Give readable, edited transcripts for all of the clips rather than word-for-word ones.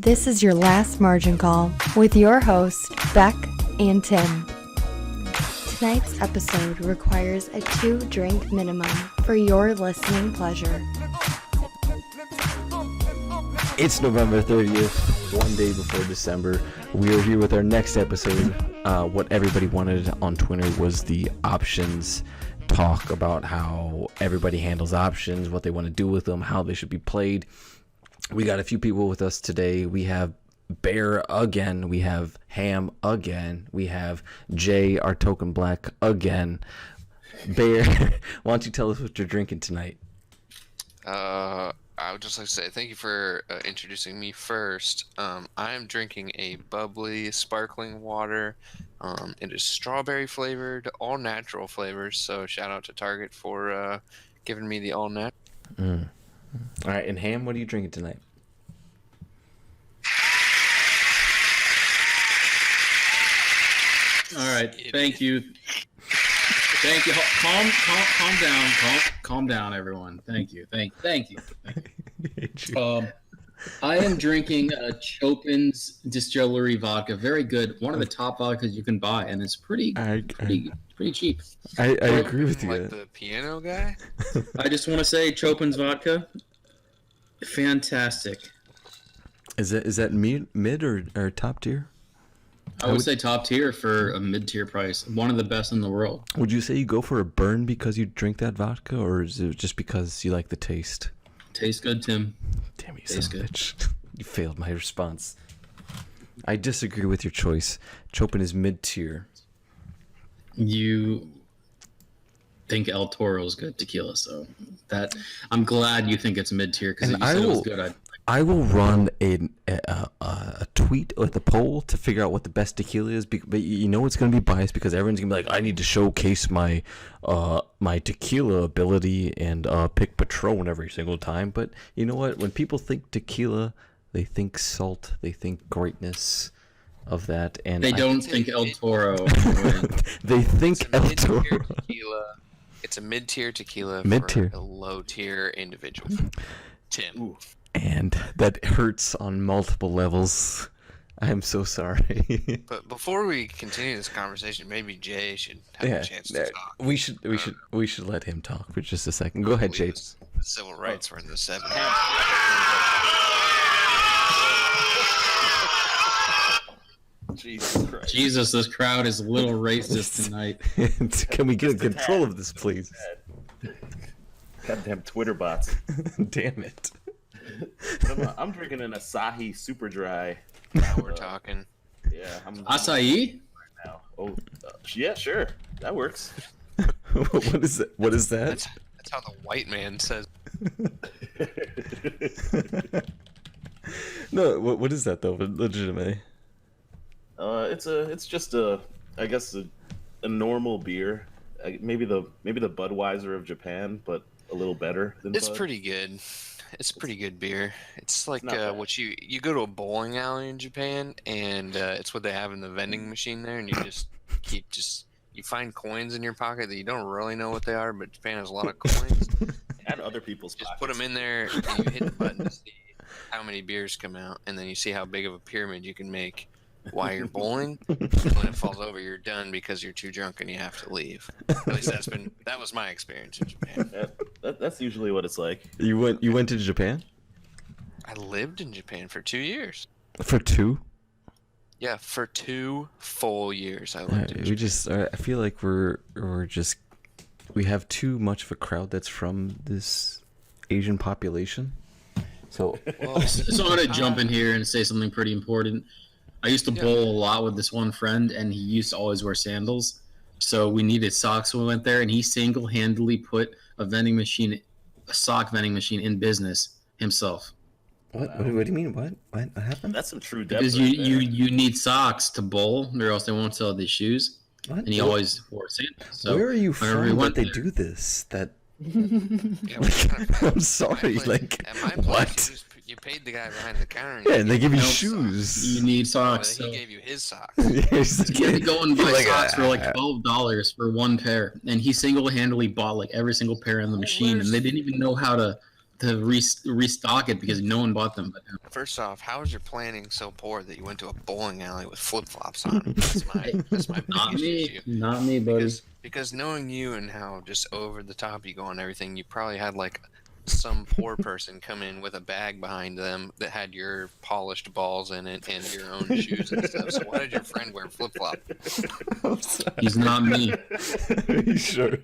This is your last margin call with your hosts, Beck and Tim. Tonight's episode requires a 2-drink minimum for your listening pleasure. It's November 30th, one day before December. We are here with our next episode. What everybody wanted on Twitter was the options talk about how everybody handles options, what they want to do with them, how they should be played. We got a few people with us today. We have Bear again. We have Ham again. We have Jay, our token black, again. Bear, why don't you tell us what you're drinking tonight? I would just like to say thank you for introducing me first. I am drinking a bubbly, sparkling water. It is strawberry flavored, all natural flavors. So shout out to Target for giving me the all natural. All right, and Ham, what are you drinking tonight? All right, thank you. Thank you. Calm down, everyone. Thank you. Thank you. I am drinking a Chopin's Distillery vodka. Very good. One of the top vodkas you can buy, and it's pretty cheap. I agree with you. Like the piano guy? I just want to say Chopin's vodka, fantastic. Is that mid or top tier? I would say top tier for a mid-tier price. One of the best in the world. Would you say you go for a burn because you drink that vodka, or is it just because you like the taste? Tastes good, Tim. Damn you, son of a bitch. You failed my response. I disagree with your choice. Chopin is mid-tier. You think El Toro is good tequila, so that I'm glad you think it's mid-tier because if you said it was good, I will run a tweet with a poll to figure out what the best tequila is, but you know it's going to be biased because everyone's going to be like, I need to showcase my my tequila ability and pick Patron every single time. But you know what? When people think tequila, they think salt, they think greatness of that, and they don't think El Toro. They think El Toro. It's a mid-tier tequila Mid-tier. For a low-tier individual. Tim. Ooh. And that hurts on multiple levels. I am so sorry. But before we continue this conversation, maybe Jay should have a chance to talk. We should let him talk for just a second. Go ahead, Jay. Civil rights were in the 70s. Jesus Christ. Jesus, this crowd is a little racist tonight. Can we get control of this, please? Goddamn Twitter bots. Damn it. I'm drinking an Asahi Super Dry. Now we're talking. Yeah, I'm Acai? right now. Oh, yeah, sure. That works. What is that? What is that? That's how the white man says. No, what is that though? Legitimately. It's just I guess a normal beer. Maybe the Budweiser of Japan, but a little better than It's Bud. pretty good. It's pretty good beer. It's like Not bad. what you go to a bowling alley in Japan, and it's what they have in the vending machine there, and you find coins in your pocket that you don't really know what they are, but Japan has a lot of coins. And other people's Just pockets. put them in there, and you hit the button to see how many beers come out, and then you see how big of a pyramid you can make while you're bowling. When it falls over, you're done because you're too drunk and you have to leave. At least that was my experience in Japan. That's usually what it's like. You went to Japan? I lived in Japan for 2 years. For 2? Yeah, for 2 full years I lived in Japan. I feel like we have too much of a crowd that's from this Asian population. So So I'm going to jump in here and say something pretty important. I used to bowl a lot with this one friend, and he used to always wear sandals. So we needed socks when we went there, and he single-handedly put a sock vending machine in business himself. what do you mean? What happened? That's some true depth. Because right you need socks to bowl, or else they won't sell these shoes. What? And he always wore sandals. So where are you whenever we from that went they there- do this? That Yeah, what kind of- I'm sorry, like at my place, what? you paid the guy behind the counter. Yeah, and they give you Nope. shoes. You need Well, socks. he So gave you his socks. Yeah, he's like, you had to go and buy like, socks for like $12 for one pair, and he single-handedly bought like every single pair in the machine, and they didn't even know how to to restock it because no one bought them. First off, how is your planning so poor that you went to a bowling alley with flip flops on? That's my Not biggest me, issue. not me, buddy. Because knowing you and how just over the top you go on everything, you probably had like some poor person come in with a bag behind them that had your polished balls in it and your own shoes and stuff. So why did your friend wear flip flop? He's not me. Are you sure?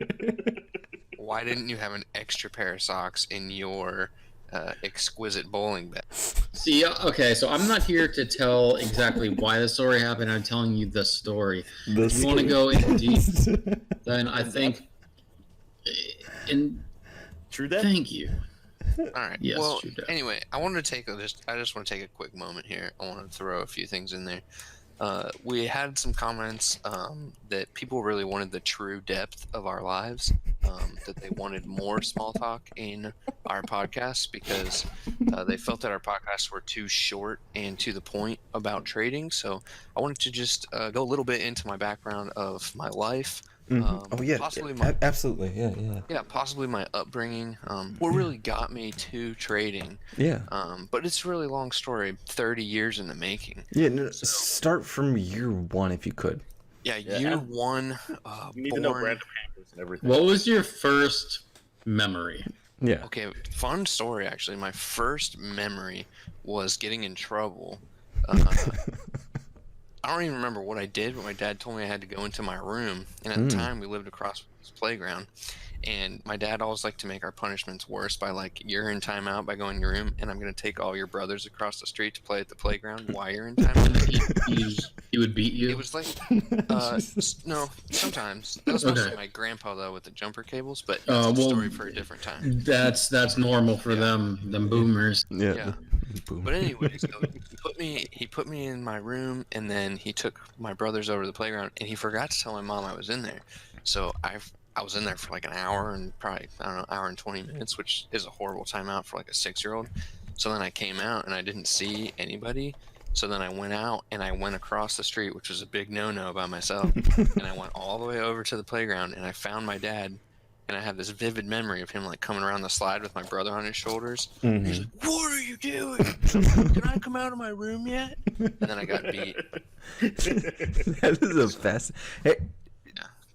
Why didn't you have an extra pair of socks in your exquisite bowling bag? See, okay, so I'm not here to tell exactly why the story happened. I'm telling you the story. If you want to go in deep, then I think. True that. Thank you. All right. Yes, well, true that. anyway, I just want to take a quick moment here. I want to throw a few things in there. We had some comments that people really wanted the true depth of our lives, that they wanted more small talk in our podcasts because they felt that our podcasts were too short and to the point about trading. So I wanted to just go a little bit into my background of my life. Possibly absolutely, yeah. Possibly my upbringing. What really got me to trading. Yeah. But it's a really long story, 30 years in the making. Yeah, no, start from year one if you could. Yeah, year one. You need to know brand of hammers and everything. What was your first memory? Yeah. Okay, fun story actually. My first memory was getting in trouble. I don't even remember what I did, but my dad told me I had to go into my room. And at the time, we lived across this playground. And my dad always liked to make our punishments worse by like, you're in timeout by going to your room, and I'm going to take all your brothers across the street to play at the playground while you're in timeout. He would beat you? It was like, no, sometimes. That was mostly my grandpa, though, with the jumper cables, but it's a story for a different time. That's normal for them boomers. Yeah. But anyway, so he put me in my room, and then he took my brothers over to the playground, and he forgot to tell my mom I was in there. So I was in there for like an hour and probably, I don't know, hour and 20 minutes, which is a horrible timeout for like a 6-year-old. So then I came out and I didn't see anybody. So then I went out and I went across the street, which was a big no-no by myself. And I went all the way over to the playground and I found my dad. And I have this vivid memory of him like coming around the slide with my brother on his shoulders. Mm-hmm. He's like, "What are you doing? Can I come out of my room yet?" And then I got beat. That is a best. Hey,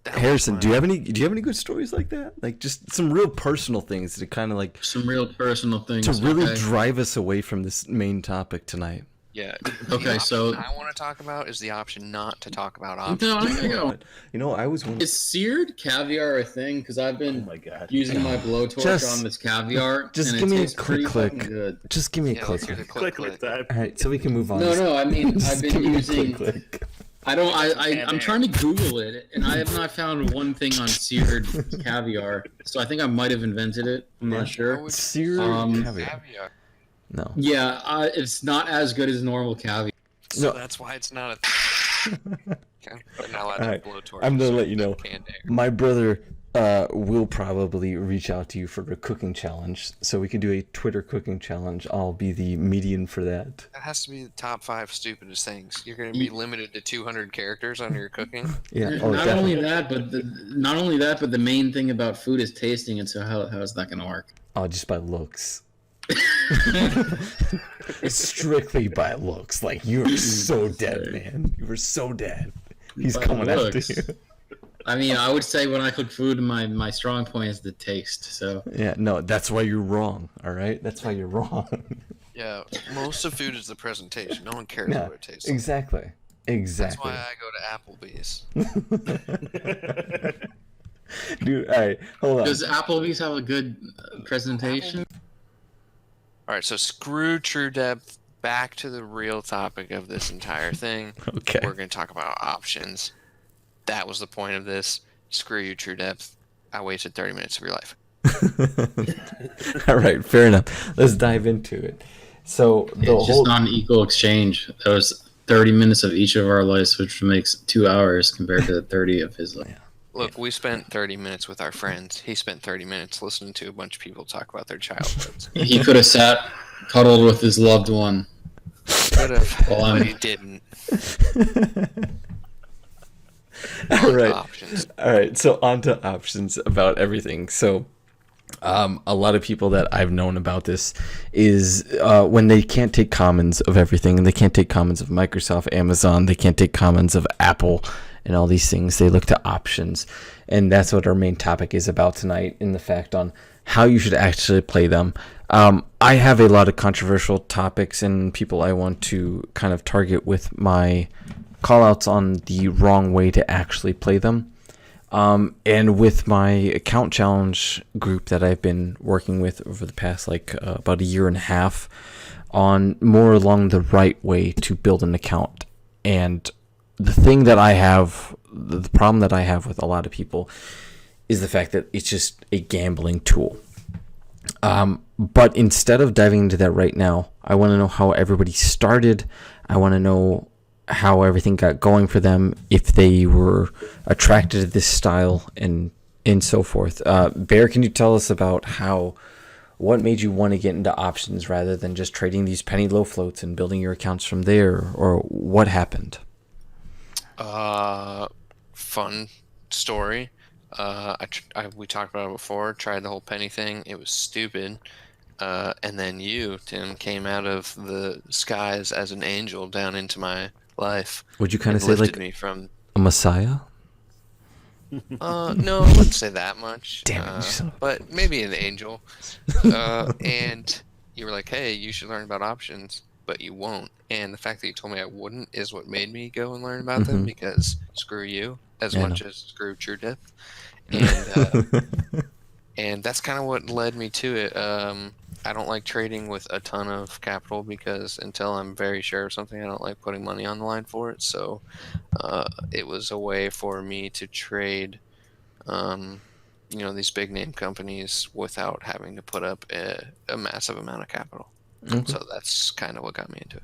That Harrison, do you have any good stories like that? Like just some real personal things to kind of like some real personal things to really drive us away from this main topic tonight. Yeah. Okay, so I want to talk about is the option not to talk about options. no, I'm gonna go. You know, I was wondering. Is seared caviar a thing? Because I've been using my blowtorch on this caviar. Just and give it me a tastes quick pretty click. good. Just give me a Yeah, click. let's hear the Click time. All right, so we can move on. No, I mean I've Just been give me a using. click. I'm trying to Google it, and I have not found one thing on seared caviar. So I think I might have invented it. I'm not sure. Seared caviar. No. Yeah, it's not as good as normal caviar. So No. that's why it's not a. Okay. But not allowed to Alright, blowtorch. I'm gonna let you know. Canned air. My brother will probably reach out to you for a cooking challenge, so we could do a Twitter cooking challenge. I'll be the median for that. That has to be the top 5 stupidest things. You're going to be limited to 200 characters on your cooking. Yeah. Not only that, but the main thing about food is tasting it. So how is that gonna work? Oh, just by looks. It's strictly by looks. Like you are so dead, man. You were so dead. He's By coming looks. after you. I mean, I would say when I cook food, my strong point is the taste. So Yeah, no, that's why you're wrong. All right, that's why you're wrong. Yeah, most of food is the presentation. No one cares Yeah, what it tastes like. exactly. That's why I go to Applebee's. Dude, all right, hold on. does Applebee's have a good presentation? All right, so screw true depth. Back to the real topic of this entire thing. Okay. We're going to talk about options. That was the point of this. Screw you, true depth. I wasted 30 minutes of your life. All right, fair enough. Let's dive into it. So It's just not an equal exchange. That was 30 minutes of each of our lives, which makes 2 hours compared to the 30 of his life. Look, we spent 30 minutes with our friends. He spent 30 minutes listening to a bunch of people talk about their childhoods. He could have sat cuddled with his loved one. Could have, Well, but he didn't. All right. Options. All right, so on to options about everything. So A lot of people that I've known about this is when they can't take commons of everything, and they can't take commons of Microsoft, Amazon, they can't take commons of Apple and all these things, they look to options. And that's what our main topic is about tonight, in the fact on how you should actually play them. I have a lot of controversial topics and people I want to kind of target with my callouts on the wrong way to actually play them. And with my account challenge group that I've been working with over the past about a year and a half, on more along the right way to build an account. And the thing that I have, the problem that I have with a lot of people is the fact that it's just a gambling tool. But instead of diving into that right now, I want to know how everybody started. I want to know how everything got going for them, if they were attracted to this style, and so forth. Bear, can you tell us about what made you want to get into options rather than just trading these penny low floats and building your accounts from there, or what happened? Fun story. We talked about it before. Tried the whole penny thing. It was stupid. And then you, Tim, came out of the skies as an angel down into my life. Would you kind of say like me from a messiah? No, I wouldn't say that much. Damn it, but maybe an angel. And you were like, "Hey, you should learn about options," but you won't. And the fact that you told me I wouldn't is what made me go and learn about them, because screw you as much as screw True Depth. And and that's kind of what led me to it. I don't like trading with a ton of capital, because until I'm very sure of something, I don't like putting money on the line for it. So it was a way for me to trade, these big name companies without having to put up a massive amount of capital. Okay. So that's kind of what got me into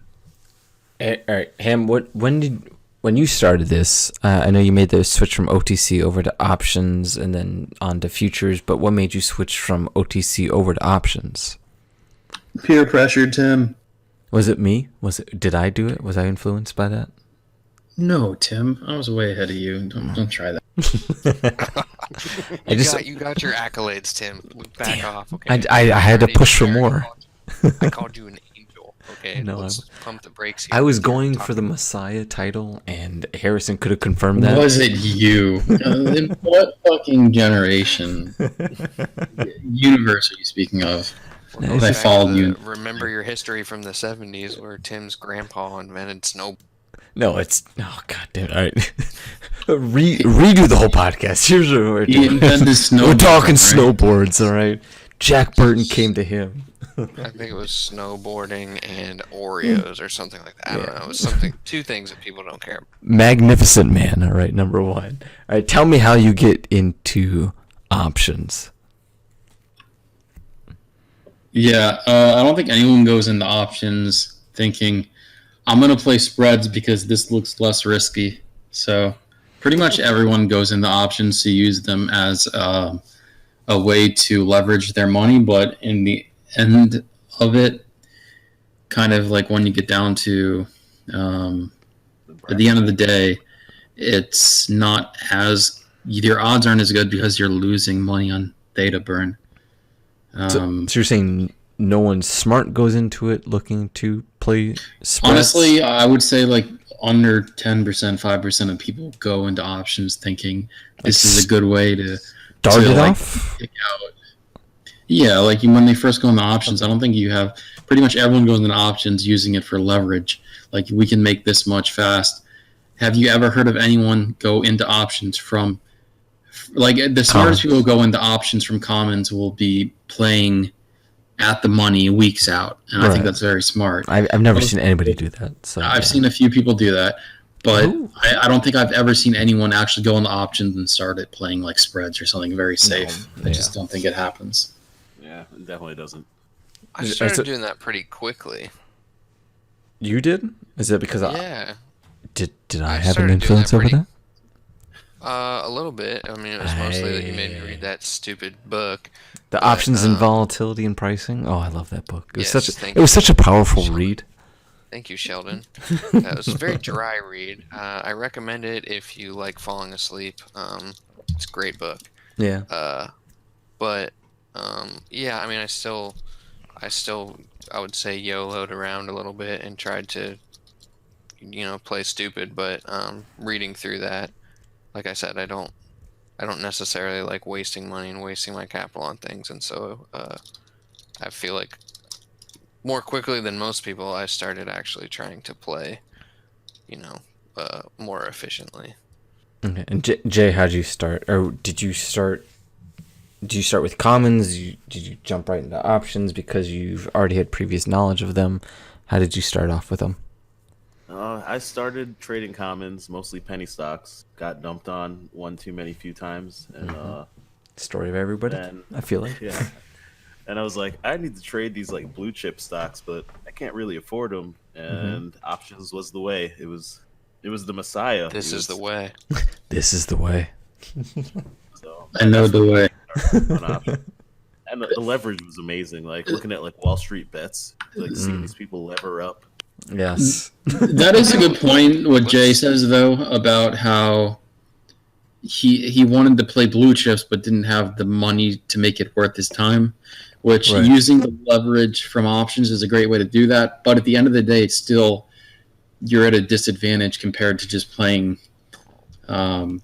it. All right, Ham. When you started this, I know you made the switch from OTC over to options and then on to futures, but what made you switch from OTC over to options? Peer pressure, Tim. Was it me? Did I do it? Was I influenced by that? No, Tim. I was way ahead of you. Don't try that. You got your accolades, Tim. Back off, okay? I had to push for more. I called you an angel, okay? No, Let's pump the brakes here. I was going for the Messiah title, and Harrison could have confirmed that. Was it you? In what fucking generation? Universe are you speaking of? I followed you. Remember your history from the 70s where Tim's grandpa invented snow. No, it's... Oh, god damn it. All right. Redo the whole podcast. Here's what we're doing. We're talking snowboards, all right? Jack Burton came to him. I think it was snowboarding and Oreos or something like that. I don't know. It was two things that people don't care about. Magnificent man, all right, number one. All right, tell me how you get into options. Yeah, I don't think anyone goes into options thinking, I'm going to play spreads because this looks less risky. So pretty much everyone goes into options to use them as a way to leverage their money. But in the end of it, kind of like when you get down to at the end of the day, it's not as, your odds aren't as good because you're losing money on theta burn. So you're saying no one smart goes into it looking to play spreads? Honestly, I would say like under 10%, 5% of people go into options thinking this is a good way to start it off. Pick out. Yeah, like when they first go into options, I don't think you have, pretty much everyone goes into options using it for leverage. Like, we can make this much fast. Have you ever heard of anyone go into options from, like, the smartest people who go into options from commons will be playing at the money weeks out, and I think that's very smart. I've never seen anybody do that. So I've seen a few people do that, but I don't think I've ever seen anyone actually go into options and start it playing like spreads or something very safe. I just don't think it happens. Yeah, it definitely doesn't. I started doing that pretty quickly. You did? Is that because did I have an influence over that? A little bit. I mean, it was mostly that you made me read that stupid book. The Options in Volatility and Pricing. Oh, I love that book. It was such a powerful read. Thank you, Sheldon. It was a very dry read. I recommend it if you like falling asleep. It's a great book. Yeah. But Yeah, I mean, I would say YOLO'd around a little bit and tried to, play stupid. But reading through that, like I said, I don't necessarily like wasting money and wasting my capital on things, and so I feel like more quickly than most people, I started actually trying to play, more efficiently. Okay. And Jay, how'd you start? Or did you start? Did you start with commons? Did you jump right into options because you've already had previous knowledge of them? How did you start off with them? I started trading commons, mostly penny stocks. Got dumped on one too many few times, and Story of everybody. then I feel like. yeah, and I was like, I need to trade these like blue chip stocks, but I can't really afford them. And options was the way. It was the messiah. This is the way. This is the way. So I know the way. on options. And the leverage was amazing. Like looking at like Wall Street bets, like seeing these people lever up. Yes. That is a good point. What Jay says though about how he wanted to play blue chips but didn't have the money to make it worth his time. Which Right. using the leverage from options is a great way to do that. But at the end of the day, it's still you're at a disadvantage compared to just playing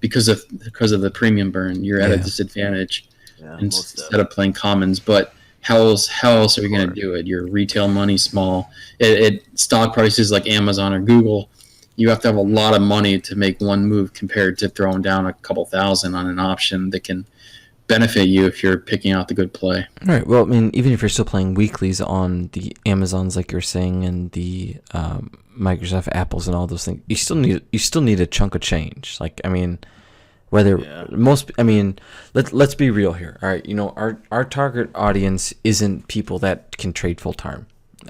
because of the premium burn. You're at a Yeah. disadvantage Yeah, instead of playing commons. But how else are we going to do it? Your retail money small. It stock prices like Amazon or Google, you have to have a lot of money to make one move compared to throwing down a couple thousand on an option that can benefit you if you're picking out the good play. All right. Well, I mean, even if you're still playing weeklies on the Amazons, like you're saying, and the Microsoft Apples and all those things, you still need a chunk of change. Like, I mean, whether let's be real here. All right. Our target audience isn't people that can trade full time.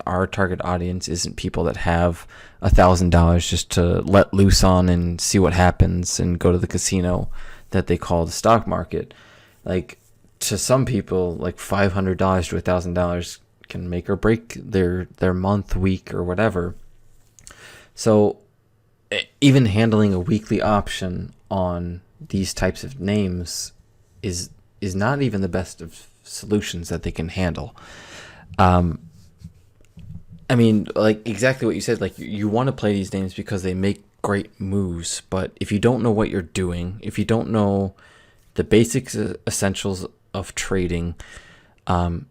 Our target audience isn't people that have $1,000 just to let loose on and see what happens and go to the casino that they call the stock market. Like, to some people, like $500 to $1,000 can make or break their month, week, or whatever. So even handling a weekly option on these types of names is not even the best of solutions that they can handle. I mean, like exactly what you said, like you want to play these names because they make great moves, but if you don't know what you're doing, if you don't know the basics, essentials of trading, and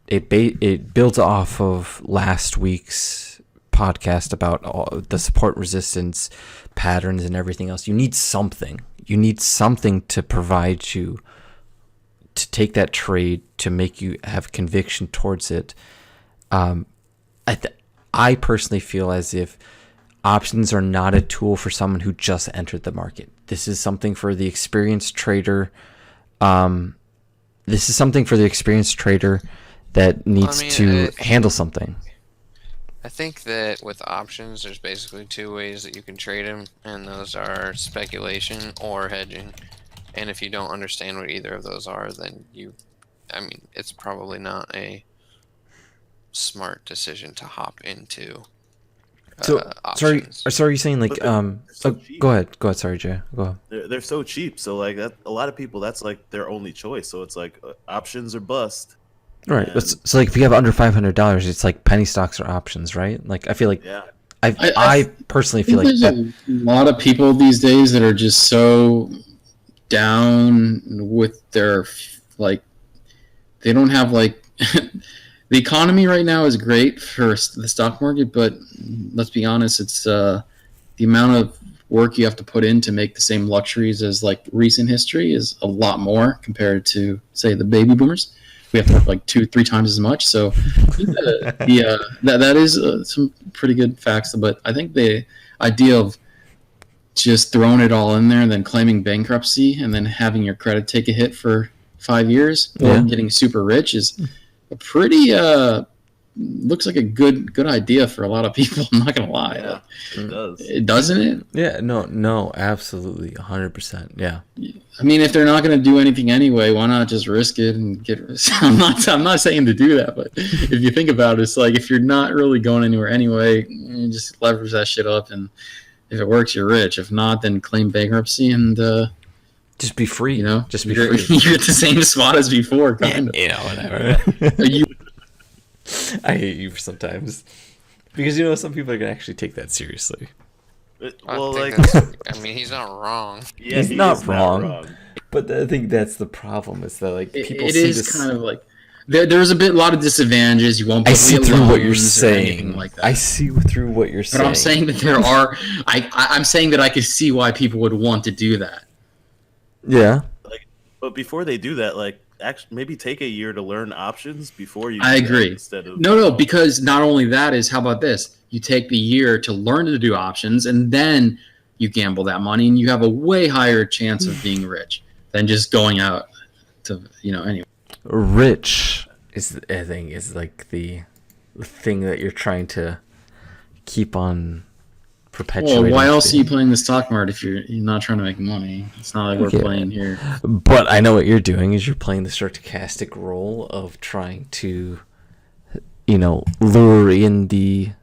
it builds off of last week's podcast about all the support resistance patterns and everything else. You need something to provide you to take that trade, to make you have conviction towards it. I personally feel as if options are not a tool for someone who just entered the market. This is something for the experienced trader. That needs to handle something. I think that with options, there's basically two ways that you can trade them, and those are speculation or hedging. And if you don't understand what either of those are, then it's probably not a smart decision to hop into. Options. So are you saying like so cheap. Go ahead. Sorry, Jay. Go ahead. They're so cheap. So like that, a lot of people, that's like their only choice. So it's like options or bust. Right. And, So like if you have under $500, it's like penny stocks or options, right? Like I feel like yeah. I personally feel like there's a lot of people these days that are just so down with their like they don't have like the economy right now is great for the stock market, but let's be honest, it's the amount of work you have to put in to make the same luxuries as like recent history is a lot more compared to say the baby boomers. We have to work like 2-3 times as much. So that is some pretty good facts. But I think the idea of just throwing it all in there and then claiming bankruptcy and then having your credit take a hit for 5 years or getting super rich is a pretty looks like a good idea for a lot of people. I'm not gonna lie. Yeah, it does. Doesn't it? Yeah, no, absolutely, 100%. Yeah. I mean, if they're not gonna do anything anyway, why not just risk it and get? I'm not saying to do that, but if you think about it, it's like if you're not really going anywhere anyway, you just leverage that shit up, and if it works, you're rich. If not, then claim bankruptcy and Just be free. You know, just be you're, free. you're at the same spot as before. Kind of. You know, whatever. You, I hate you sometimes because some people are gonna actually take that seriously. Well, I think like, I mean, he's not wrong. yeah, He's he not is wrong. But I think that's the problem is that like people it see is this. kind of like there's a lot of disadvantages. You won't. I see through what you're loans or anything saying. like that. I see through what you're saying. But I'm saying that there are. I'm saying that I could see why people would want to do that. Yeah. But before they do that, like, actually, maybe take a year to learn options before you. I do that agree. Instead of No, because not only that is, how about this? You take the year to learn to do options, and then you gamble that money, and you have a way higher chance of being rich than just going out to, anyway. Rich I think is like the thing that you're trying to keep on perpetuating. Well, why else are you playing the stock market if you're not trying to make money? It's not like we're playing here. But I know what you're doing is you're playing the sarcastic role of trying to, lure in the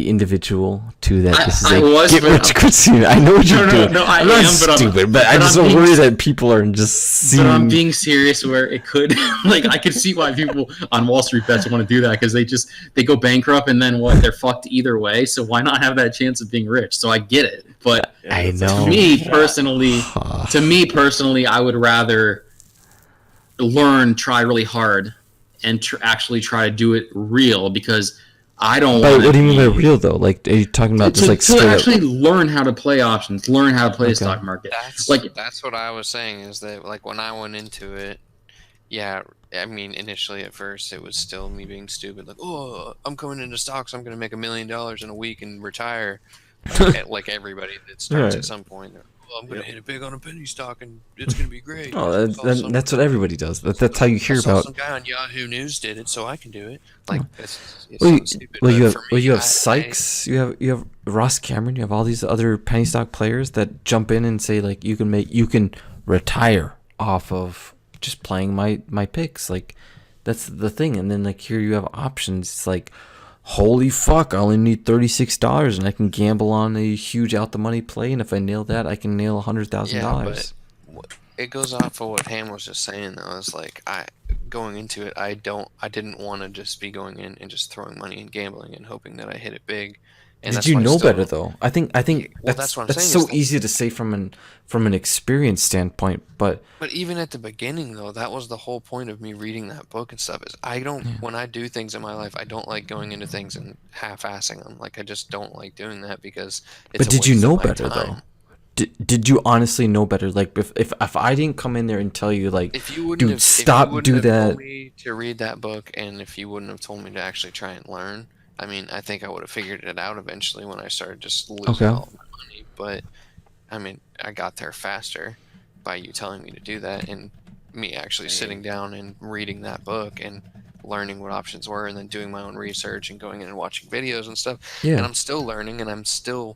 individual to that. This is a get rich quick scheme. I know what you're doing. No, I'm not stupid, but I just don't worry that people are just seeing. But I'm being serious where it could, I could see why people on Wall Street bets want to do that because they go bankrupt and then they're fucked either way. So why not have that chance of being rich? So I get it, but I know. To me personally, I would rather try really hard, and actually try to do it real because. I don't. But what do you mean by real though? Like, are you talking about just to actually learn how to play options, learn how to play the stock market? That's what I was saying is that like when I went into it, yeah, I mean initially at first it was still me being stupid, like oh I'm coming into stocks, I'm gonna make $1 million in a week and retire, like everybody that starts at some point. I'm gonna hit it big on a penny stock and it's gonna be great. Oh, that's what everybody does. That's how you hear about. Some guy on Yahoo News did it, so I can do it. Like, it's so stupid. You have Sykes, you have Ross Cameron, you have all these other penny stock players that jump in and say like you can retire off of just playing my picks. Like that's the thing. And then like here you have options. It's like holy fuck, I only need $36 and I can gamble on a huge out the money play, and if I nail that I can nail $100,000. It goes off of what Ham was just saying though. It's like going into it, I didn't want to just be going in and just throwing money and gambling and hoping that I hit it big. And did you know better though? I think that's what I'm saying. So easy to say from an experience standpoint, but even at the beginning though, that was the whole point of me reading that book and stuff. Is I don't when I do things in my life, I don't like going into things and half-assing them. Like I just don't like doing that because it's. But did you know better though? Did you honestly know better? Like if I didn't come in there and tell you like, if you wouldn't dude, have, stop, if you do wouldn't have that. told me to read that book, and if you wouldn't have told me to actually try and learn. I mean, I think I would have figured it out eventually when I started just losing all of my money. But, I mean, I got there faster by you telling me to do that and me actually sitting down and reading that book and learning what options were and then doing my own research and going in and watching videos and stuff. Yeah. And I'm still learning and I'm still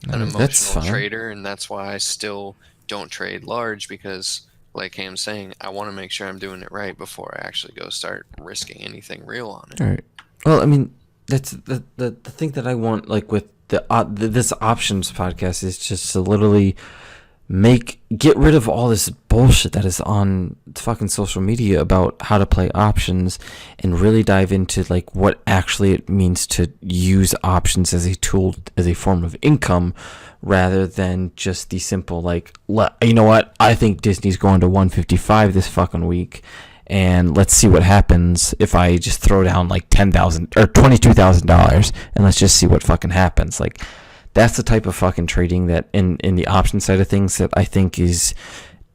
an emotional trader, and that's why I still don't trade large because, like Ham's saying, I want to make sure I'm doing it right before I actually go start risking anything real on it. All right. Well, I mean, that's the thing that I want, like with this options podcast, is just to literally get rid of all this bullshit that is on fucking social media about how to play options and really dive into like what actually it means to use options as a tool, as a form of income, rather than just the simple like, you know what, I think Disney's going to 155 this fucking week, and let's see what happens if I just throw down like $10,000 or $22,000 and let's just see what fucking happens. Like that's the type of fucking trading that in the option side of things that I think is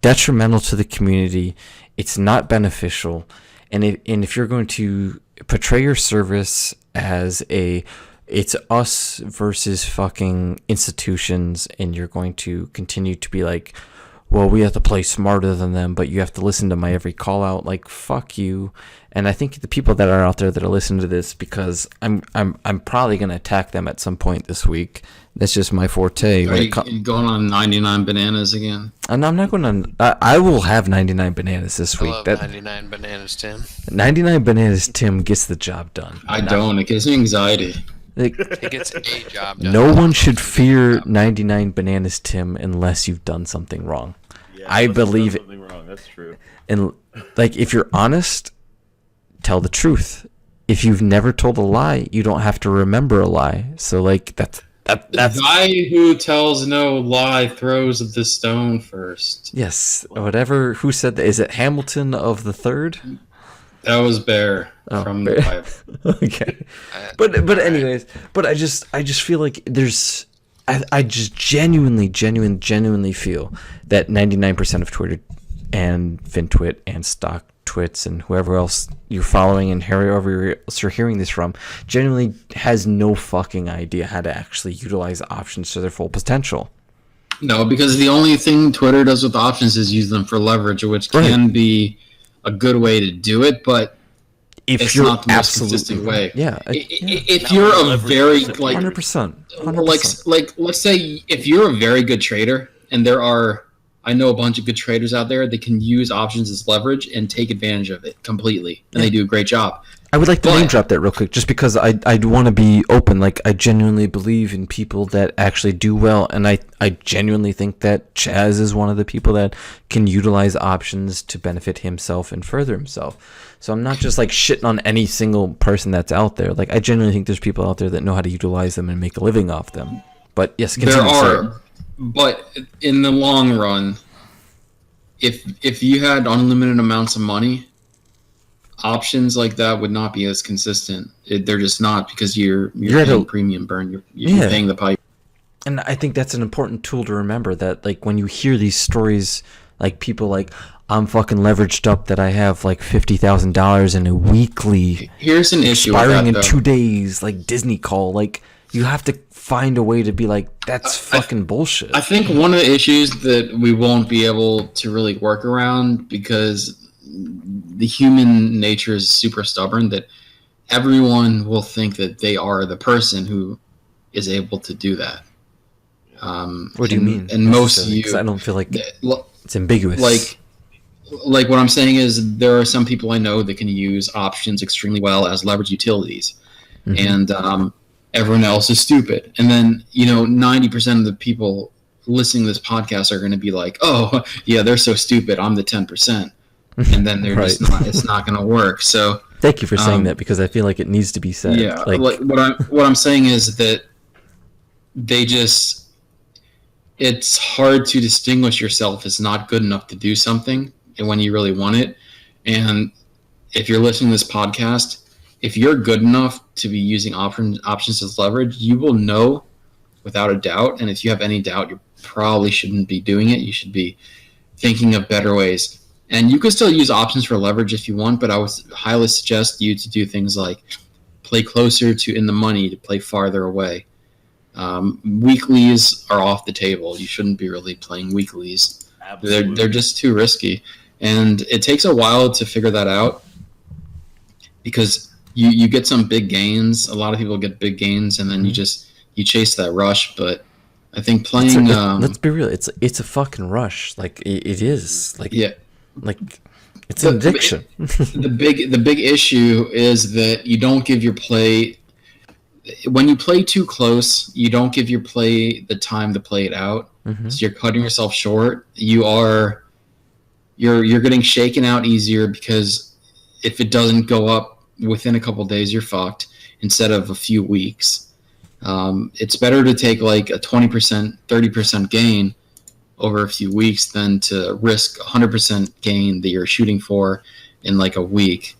detrimental to the community. It's not beneficial. And if you're going to portray your service as it's us versus fucking institutions, and you're going to continue to be like, well, we have to play smarter than them, but you have to listen to my every call out. Like, fuck you. And I think the people that are out there that are listening to this, because I'm probably going to attack them at some point this week. That's just my forte. Are you going on 99 bananas again? And I'm not going to. I will have 99 bananas this week. I love 99 bananas, Tim. 99 bananas, Tim gets the job done. I don't. It gives me anxiety. Like, it gets a job done. No one should fear 99 bananas, Tim, unless you've done something wrong. Yeah, I believe it. Something wrong. That's true. And like, if you're honest, tell the truth. If you've never told a lie, you don't have to remember a lie. So like that's The guy who tells no lie throws the stone first. yes. Whatever. Who said that? Is it Hamilton of the Third? That was Bear Oh, from Bear. the Bible. Okay. But anyways, but I just feel like there's I just genuinely feel that 99% of Twitter and FinTwit and Stock Twits and whoever else you're following and whoever else you're hearing this from genuinely has no fucking idea how to actually utilize options to their full potential. No, because the only thing Twitter does with options is use them for leverage, which can be a good way to do it, but If it's you're not the most absolutely consistent way. Yeah. If you're a very like 100%. like let's say if you're a very good trader, and I know a bunch of good traders out there that can use options as leverage and take advantage of it completely, and they do a great job. I would like to name drop that real quick, just because I'd want to be open. Like, I genuinely believe in people that actually do well, and I genuinely think that Chaz is one of the people that can utilize options to benefit himself and further himself. So I'm not just like shitting on any single person that's out there. Like, I genuinely think there's people out there that know how to utilize them and make a living off them. But yes, continue. There are, but in the long run, if you had unlimited amounts of money, options like that would not be as consistent. They're just not, because you're paying premium burn. You're paying the pipe. And I think that's an important tool to remember, that like when you hear these stories, like people like, I'm fucking leveraged up that I have like $50,000 in a weekly. Here's an issue expiring with that, in 2 days, like Disney call. Like, you have to find a way to be like, that's fucking bullshit. I think one of the issues that we won't be able to really work around, because the human nature is super stubborn, that everyone will think that they are the person who is able to do that. What do you mean? And most of you, I don't feel like it's ambiguous. Like what I'm saying is, there are some people I know that can use options extremely well as leverage utilities, and everyone else is stupid. And then 90% of the people listening to this podcast are going to be like, "Oh, yeah, they're so stupid. I'm the 10%." And then they're just not. It's not going to work. So thank you for saying that, because I feel like it needs to be said. Yeah, like what I'm saying is that it's hard to distinguish yourself as not good enough to do something, and when you really want it. And if you're listening to this podcast, if you're good enough to be using options as leverage, you will know without a doubt. And if you have any doubt, you probably shouldn't be doing it. You should be thinking of better ways. And you can still use options for leverage if you want, but I would highly suggest you to do things like play closer to in the money, to play farther away. Weeklies are off the table. You shouldn't be really playing weeklies. They're just too risky. And it takes a while to figure that out, because you get some big gains. A lot of people get big gains, and then you chase that rush. But I think playing let's be real, it's a fucking rush. Like it is. Like, yeah. Like, it's an addiction. The big issue is that you don't give your play, when you play too close, you don't give your play the time to play it out. So you're cutting yourself short. You're getting shaken out easier, because if it doesn't go up within a couple of days, you're fucked, instead of a few weeks. It's better to take like a 20%, 30% gain over a few weeks than to risk 100% gain that you're shooting for in like a week.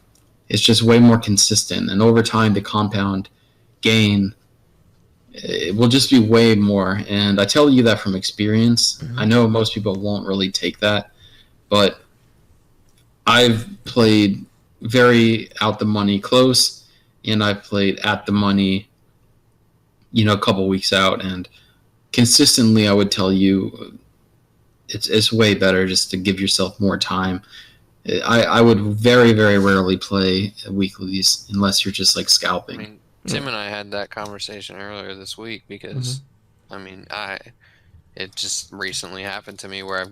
It's just way more consistent, and over time the compound gain, it will just be way more. And I tell you that from experience. I know most people won't really take that, but I've played very out the money close, and I've played at the money a couple weeks out, and consistently I would tell you it's way better just to give yourself more time. I would very, very rarely play weeklies unless you're just like scalping. I mean, Tim and I had that conversation earlier this week, because it just recently happened to me where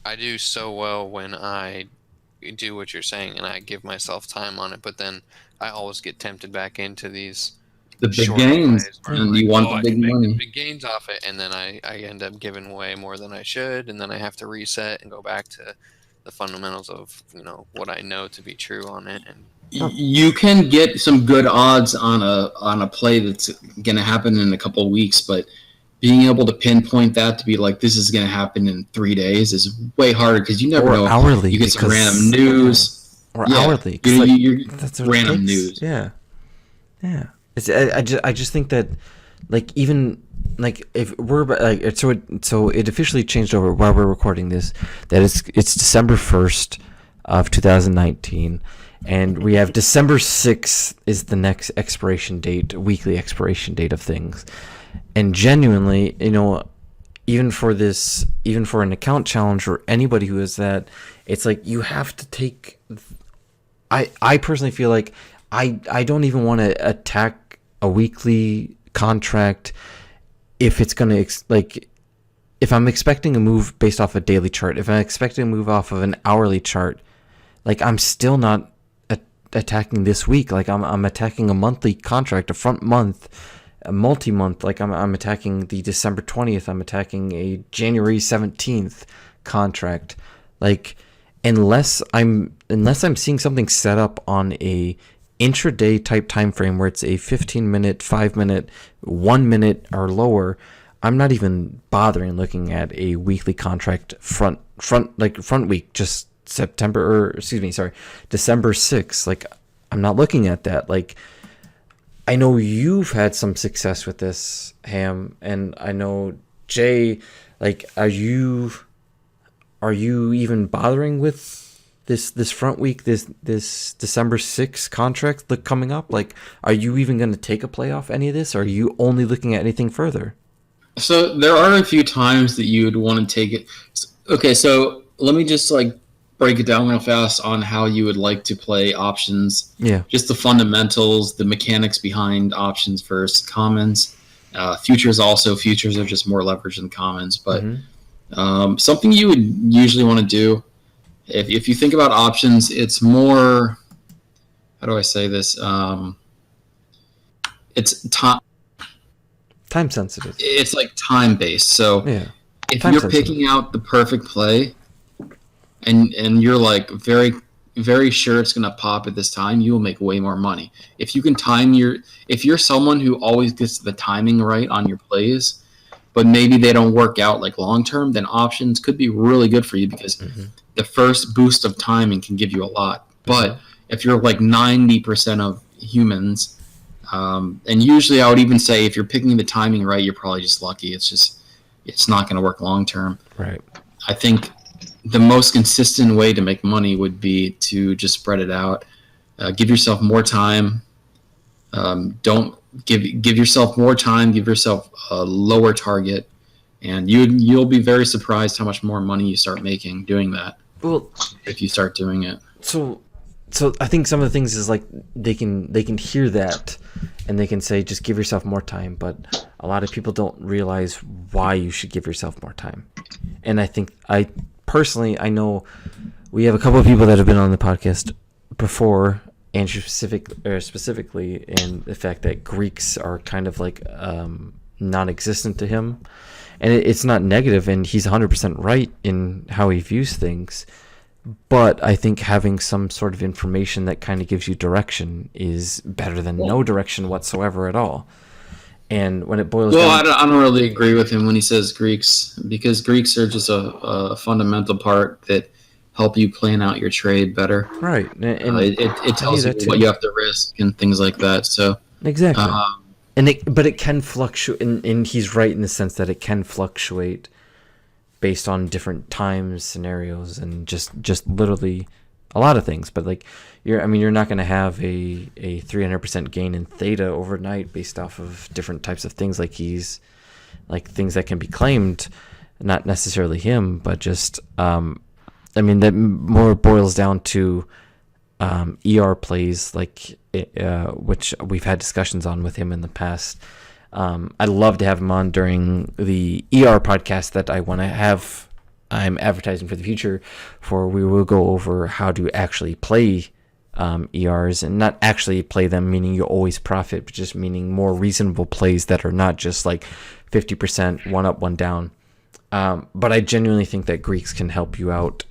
I do so well when I do what you're saying and I give myself time on it, but then I always get tempted back into these The big short gains, plays where I'm and like, you want oh, the I big can make money. the big gains off it, and then I end up giving away more than I should, and then I have to reset and go back to the fundamentals of what I know to be true on it. And You can get some good odds on a play that's going to happen in a couple of weeks, but being able to pinpoint that to be like, this is going to happen in 3 days is way harder because you never know. Hourly, You get some random news. Or Yeah. hourly. You're That's what random it takes. news. Yeah. I just think that, like, even like if we're like so it officially changed over while we're recording this, that it's December 1st of 2019, and we have December 6th is the next expiration date, weekly expiration date of things. And genuinely, even for an account challenge or anybody who is that, it's like you have to take. I personally feel like I don't even want to attack a weekly contract if it's gonna if I'm expecting a move based off a daily chart, if I'm expecting a move off of an hourly chart, like I'm still not attacking this week. Like I'm attacking a monthly contract, a front month, a multi-month. Like I'm attacking the December 20th. I'm attacking a January 17th contract. Like unless I'm seeing something set up on a intraday type time frame where it's a 15-minute, 5-minute, 1 minute or lower, I'm not even bothering looking at a weekly contract front week, just December 6th. Like I'm not looking at that. Like I know you've had some success with this, Ham, and I know Jay, like are you even bothering with this front week, this December 6th contract coming up? Like, are you even going to take a play off any of this? Or are you only looking at anything further? So there are a few times that you would want to take it. Okay, so let me just break it down real fast on how you would like to play options. Yeah. Just the fundamentals, the mechanics behind options versus commons. Futures are just more leverage than commons. But something you would usually want to do, if you think about options, it's more, how do I say this? It's time sensitive. It's like time based. So yeah. If you're picking out the perfect play and you're like very, very sure it's going to pop at this time, you will make way more money. If you can if you're someone who always gets the timing right on your plays, but maybe they don't work out like long term, then options could be really good for you because the first boost of timing can give you a lot. But if you're like 90% of humans, and usually I would even say if you're picking the timing right, you're probably just lucky. It's not going to work long term. Right. I think the most consistent way to make money would be to just spread it out. Give yourself more time. Don't give yourself more time. Give yourself a lower target, and you'll be very surprised how much more money you start making doing that. Well, if you start doing it. So I think some of the things is like they can hear that, and they can say just give yourself more time. But a lot of people don't realize why you should give yourself more time. And I think I know we have a couple of people that have been on the podcast before. Andrew specifically, and the fact that Greeks are kind of like non-existent to him, and it's not negative, and he's 100% right in how he views things. But I think having some sort of information that kind of gives you direction is better than no direction whatsoever at all. And when it boils down, I don't really agree with him when he says Greeks, because Greeks are just a fundamental part that help you plan out your trade better. Right. And it tells you what you have to risk and things like that. So exactly. But it can fluctuate, and he's right in the sense that it can fluctuate based on different time scenarios and just literally a lot of things. But like you're not going to have a 300% gain in theta overnight based off of different types of things. Like he's like things that can be claimed, not necessarily him, but just that more boils down to ER plays, which we've had discussions on with him in the past. I'd love to have him on during the ER podcast that I want to have. I'm advertising for the future, for we will go over how to actually play ERs, and not actually play them, meaning you always profit, but just meaning more reasonable plays that are not just like 50% one up, one down. But I genuinely think that Greeks can help you out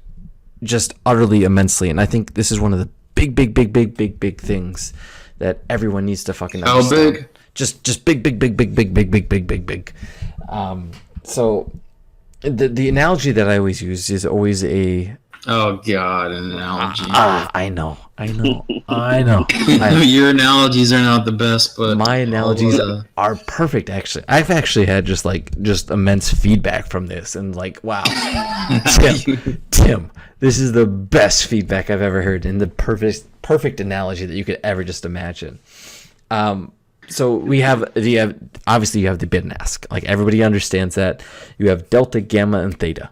just utterly immensely. And I think this is one of the big things that everyone needs to fucking understand. How big? Just big. So the analogy that I always use is always a... Oh God, an analogy. I know. Your analogies are not the best, but My analogies are perfect. Actually, I've actually had just immense feedback from this, and like, wow, Tim, this is the best feedback I've ever heard, and the perfect analogy that you could ever just imagine. So you have the bid and ask. Like, everybody understands that. You have delta, gamma, and theta.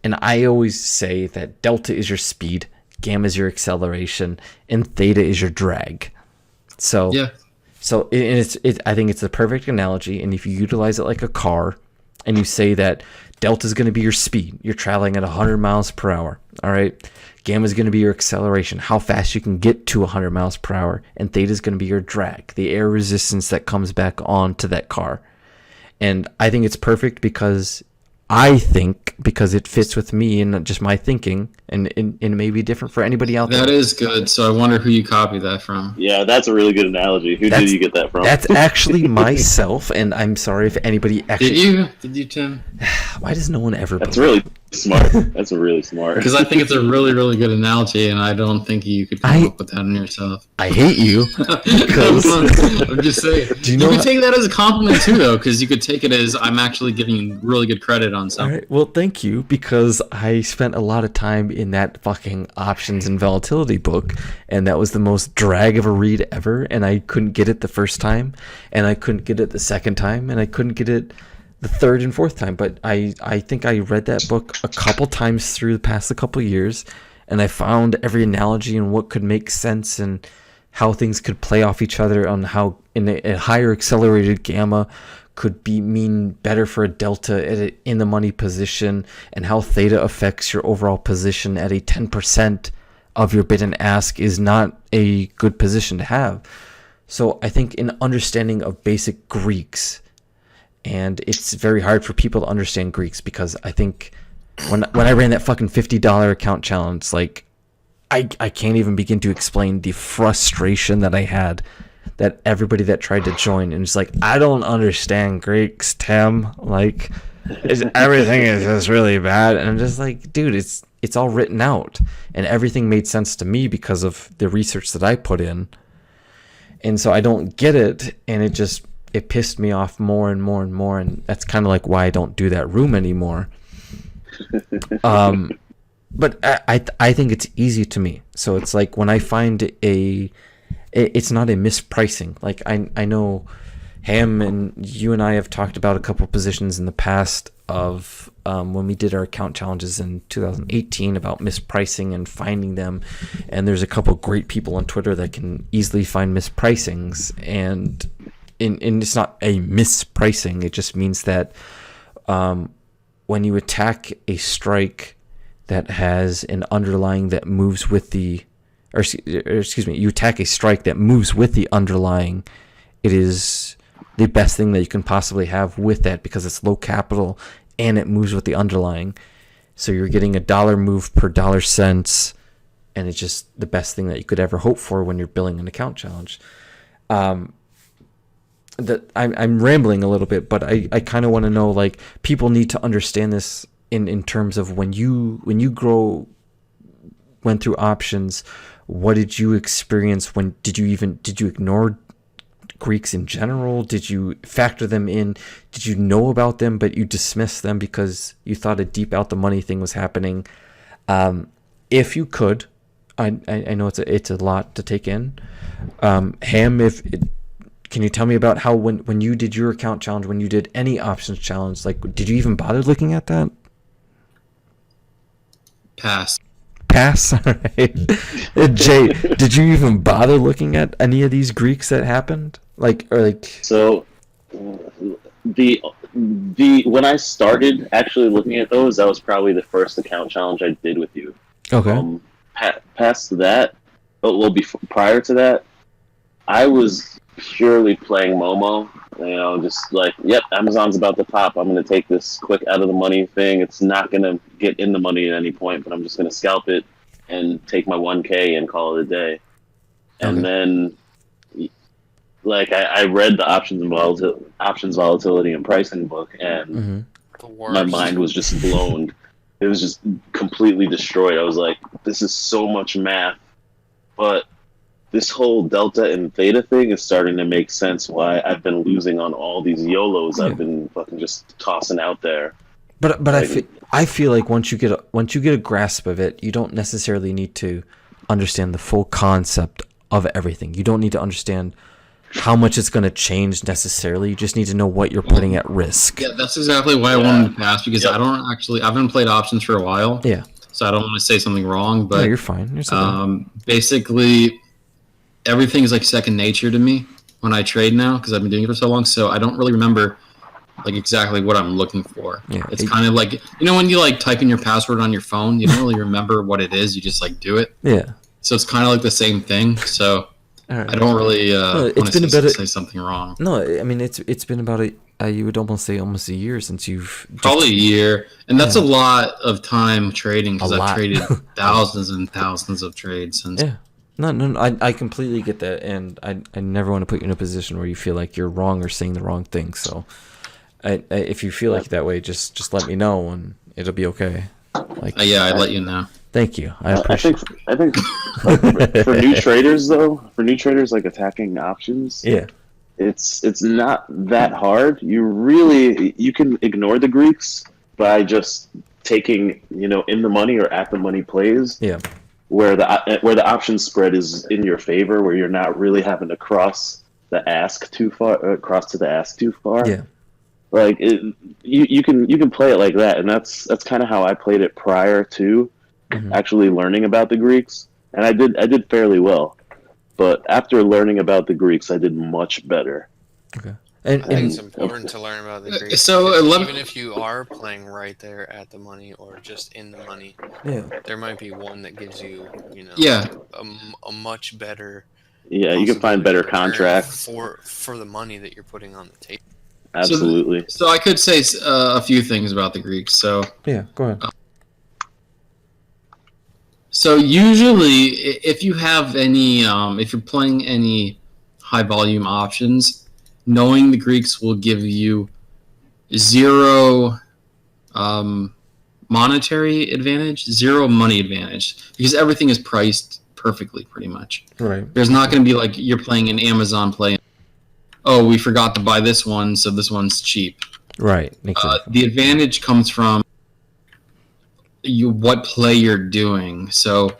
And I always say that delta is your speed, gamma is your acceleration, and theta is your drag. So yeah. So I think it's the perfect analogy. And if you utilize it like a car, and you say that delta is going to be your speed, you're traveling at 100 miles per hour. All right. Gamma is going to be your acceleration, how fast you can get to 100 miles per hour, and theta is going to be your drag, the air resistance that comes back onto that car. And I think it's perfect because it fits with me and just my thinking, and it may be different for anybody out there. That is good. So I wonder who you copied that from. Yeah, that's a really good analogy. Who did you get that from? That's actually myself, and I'm sorry if anybody actually... Did you, Tim? Why does no one ever... That's really smart. That's really smart. Because I think it's a really, really good analogy, and I don't think you could come up with that on yourself. I hate you. Because... I'm just saying. You could take that as a compliment, too, though, because you could take it as I'm actually giving really good credit on something. All right, well, thank you, because I spent a lot of time in that fucking options and volatility book, and that was the most drag of a read ever, and I couldn't get it the first time, and I couldn't get it the second time, and I couldn't get it the third and fourth time. But I think I read that book a couple times through the past couple years, and I found every analogy and what could make sense and how things could play off each other, on how in a higher accelerated gamma could mean better for a delta at a in the money position, and how theta affects your overall position at a 10% of your bid and ask is not a good position to have. So I think in understanding of basic Greeks, and it's very hard for people to understand Greeks, because I think when I ran that fucking $50 account challenge, like I can't even begin to explain the frustration that I had, that everybody that tried to join and it's like, I don't understand Greeks, Tim. Like, everything is just really bad. And I'm just like, dude, it's all written out, and everything made sense to me because of the research that I put in. And so I don't get it, and it pissed me off more and more and more, and that's kind of like why I don't do that room anymore. But I think it's easy to me. So it's like when I find it's not a mispricing. Like I know Ham and you and I have talked about a couple positions in the past of when we did our account challenges in 2018 about mispricing and finding them. And there's a couple great people on Twitter that can easily find mispricings. And it's not a mispricing. It just means that when you attack a strike that has an underlying that moves with you attack a strike that moves with the underlying, it is the best thing that you can possibly have with that, because it's low capital and it moves with the underlying. So you're getting a dollar move per dollar cents, and it's just the best thing that you could ever hope for when you're billing an account challenge. I'm rambling a little bit, but I kind of want to know, like, people need to understand this in terms of when you went through options, what did you experience? Did you ignore Greeks in general? Did you factor them in? Did you know about them but you dismissed them because you thought a deep out the money thing was happening? If you could, I know it's a lot to take in. Ham, can you tell me about how when you did your account challenge, when you did any options challenge, like, did you even bother looking at that? Pass. All right. Jay, did you even bother looking at any of these Greeks that happened? So the when I started actually looking at those, that was probably the first account challenge I did with you. Okay. Past that, well, before prior to that, I was purely playing Momo. You know, just like, yep, Amazon's about to pop. I'm going to take this quick out of the money thing. It's not going to get in the money at any point, but I'm just going to scalp it and take my 1K and call it a day. And then, like, I read the options volatility and pricing book, and my mind was just blown. It was just completely destroyed. I was like, this is so much math, but this whole delta and theta thing is starting to make sense why I've been losing on all these YOLOs I've been fucking just tossing out there. But like, I feel like once you get a grasp of it, you don't necessarily need to understand the full concept of everything. You don't need to understand how much it's going to change necessarily. You just need to know what you're putting at risk. Yeah, that's exactly why I wanted to pass, because I haven't played options for a while. Yeah. So I don't want to say something wrong, but no, you're fine. Basically everything's like second nature to me when I trade now, because I've been doing it for so long. So I don't really remember like exactly what I'm looking for. Yeah, it's kind of like, you know, when you like type in your password on your phone, you don't really remember what it is. You just like do it. Yeah. So it's kind of like the same thing. So right. I don't really want to say something wrong. No, I mean, it's been about you would almost say almost a year since you've... Probably a year. And that's a lot of time trading, because I've traded thousands and thousands of trades since. Yeah. No, I completely get that, and I never want to put you in a position where you feel like you're wrong or saying the wrong thing. So, if you feel like that way, just let me know, and it'll be okay. Like, I'd let you know. Thank you. I appreciate. I think like, for new traders like attacking options, it's not that hard. You can ignore the Greeks by just taking, you know, in the money or at the money plays. Yeah. Where the option spread is in your favor, where you're not really having to cross to the ask too far. Yeah, like you can play it like that, and that's kind of how I played it prior to actually learning about the Greeks, and I did fairly well. But after learning about the Greeks, I did much better. Okay. I think it's important to learn about the Greeks. So even if you are playing right there at the money or just in the money, there might be one that gives you, you know, a much better. Yeah, you can find better contracts for the money that you're putting on the table. Absolutely. So I could say a few things about the Greeks. So yeah, go ahead. So usually, if you have any, if you're playing any high volume options, knowing the Greeks will give you zero monetary advantage, zero money advantage, because everything is priced perfectly, pretty much. Right. There's not going to be like you're playing an Amazon play. Oh, we forgot to buy this one, so this one's cheap. Right. Exactly. The advantage comes from what play you're doing. So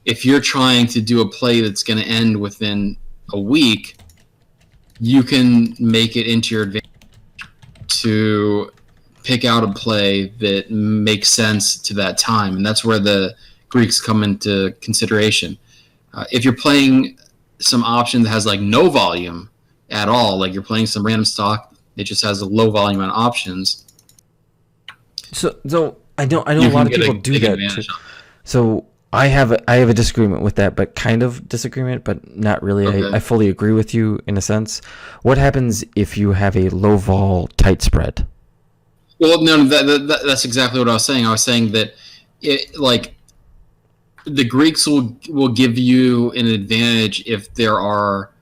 if you're trying to do a play that's going to end within a week, you can make it into your advantage to pick out a play that makes sense to that time. And that's where the Greeks come into consideration. If you're playing some option that has like no volume at all, like you're playing some random stock that just has a low volume on options. So I know a lot of people do that. So I have a disagreement with that, but kind of disagreement, but not really. Okay. I fully agree with you in a sense. What happens if you have a low vol tight spread? Well, no, that's exactly what I was saying. I was saying that the Greeks will give you an advantage if there are.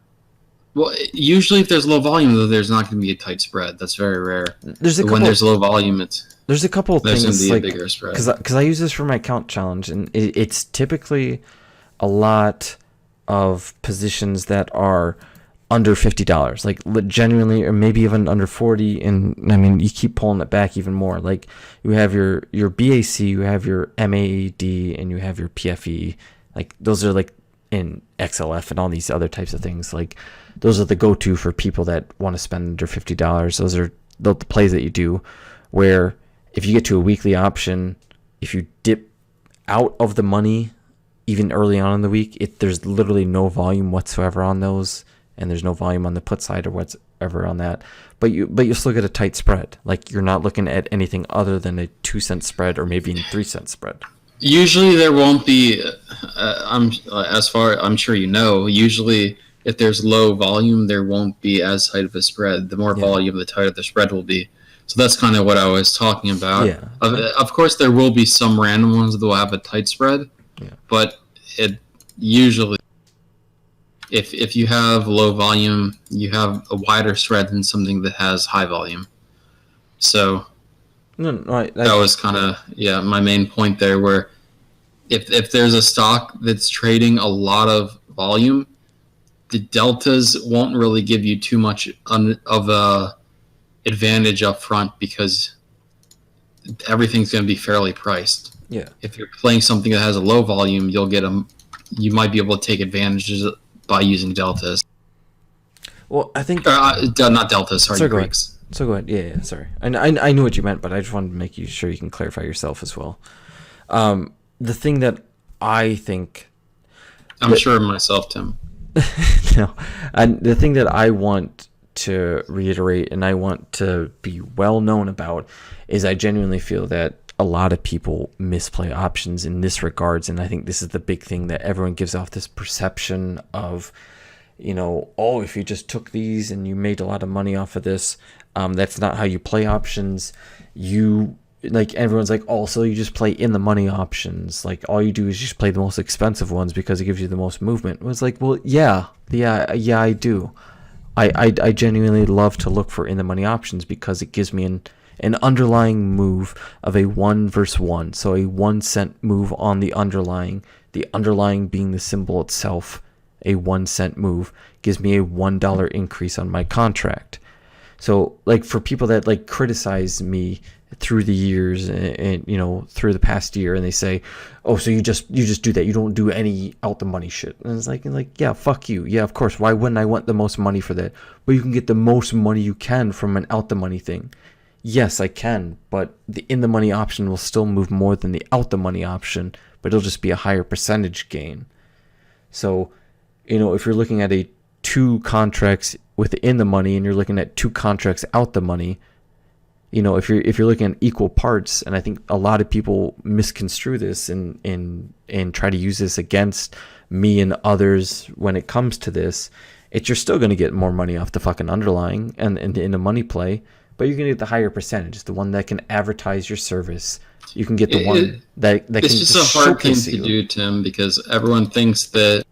Well, usually if there's low volume, though, there's not going to be a tight spread. That's very rare. When there's low volume, there's a couple of things like because I use this for my count challenge, and it's typically a lot of positions that are under $50, like genuinely, or maybe even under 40. And I mean, you keep pulling it back even more. Like you have your BAC, you have your MAD, and you have your PFE. Like those are like in XLF and all these other types of things. Like those are the go-to for people that want to spend under $50. Those are the plays that you do, where if you get to a weekly option, if you dip out of the money even early on in the week, there's literally no volume whatsoever on those, and there's no volume on the put side or whatsoever on that. But you'll still get a tight spread. Like you're not looking at anything other than a 2-cent spread or maybe a 3-cent spread. Usually there won't be. I'm sure you know. Usually, if there's low volume, there won't be as tight of a spread. The more Yeah. volume, the tighter the spread will be. So that's kind of what I was talking about. Yeah. Of course, there will be some random ones that will have a tight spread, Yeah. but it usually, if you have low volume, you have a wider spread than something that has high volume. So No, that was kind of my main point there. Where if there's a stock that's trading a lot of volume, the deltas won't really give you too much of a advantage up front because everything's going to be fairly priced. Yeah. If you're playing something that has a low volume, you might be able to take advantages by using deltas. Well, I think Not deltas, sorry, go ahead. Greeks. So go ahead. Yeah, sorry. I knew what you meant, but I just wanted to make sure you can clarify yourself as well. The thing that I think, I'm sure of myself, Tim. no, and the thing that I want to reiterate and I want to be well known about is I genuinely feel that a lot of people misplay options in this regards, and I think this is the big thing that everyone gives off this perception of, oh, if you just took these and you made a lot of money off of this, that's not how you play options. Everyone's like, oh, so you just play in the money options. Like all you do is just play the most expensive ones because it gives you the most movement. It was like, well, yeah, I do. I genuinely love to look for in the money options because it gives me an underlying move of a 1 versus 1. So a 1 cent move on the underlying being the symbol itself. A 1 cent move gives me a $1 increase on my contract. So like for people that like criticize me through the years and through the past year, and they say, oh, so you just do that, you don't do any out the money shit, and it's like yeah, fuck you. Yeah, of course, why wouldn't I want the most money for that? But you can get the most money you can from an out the money thing. Yes, I can, but the in the money option will still move more than the out the money option, but it'll just be a higher percentage gain. So if you're looking at a 2 contracts within the money and you're looking at 2 contracts out the money, if you're looking at equal parts, and I think a lot of people misconstrue this and try to use this against me and others when it comes to this, you're still going to get more money off the fucking underlying and in the money play, but you're going to get the higher percentage, the one that can advertise your service. You can get the one that can it's just a hard thing to do, Tim, because everyone thinks that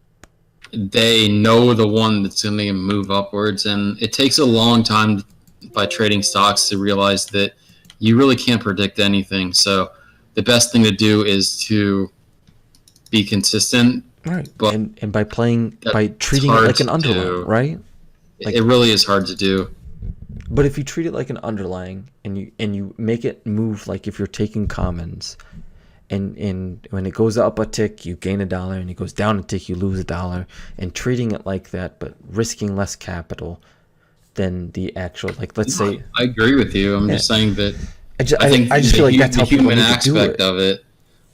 they know the one that's going to move upwards, and it takes a long time by trading stocks to realize that you really can't predict anything. So the best thing to do is to be consistent, right? But and by treating it like an underlying, right? Like, it really is hard to do. But if you treat it like an underlying and you make it move, like if you're taking commons, and when it goes up a tick, you gain $1, and it goes down a tick, you lose $1, and treating it like that, but risking less capital than the actual, like, let's say. I agree with you. I'm just saying that I just feel like that's how people need to do it. Aspect of it,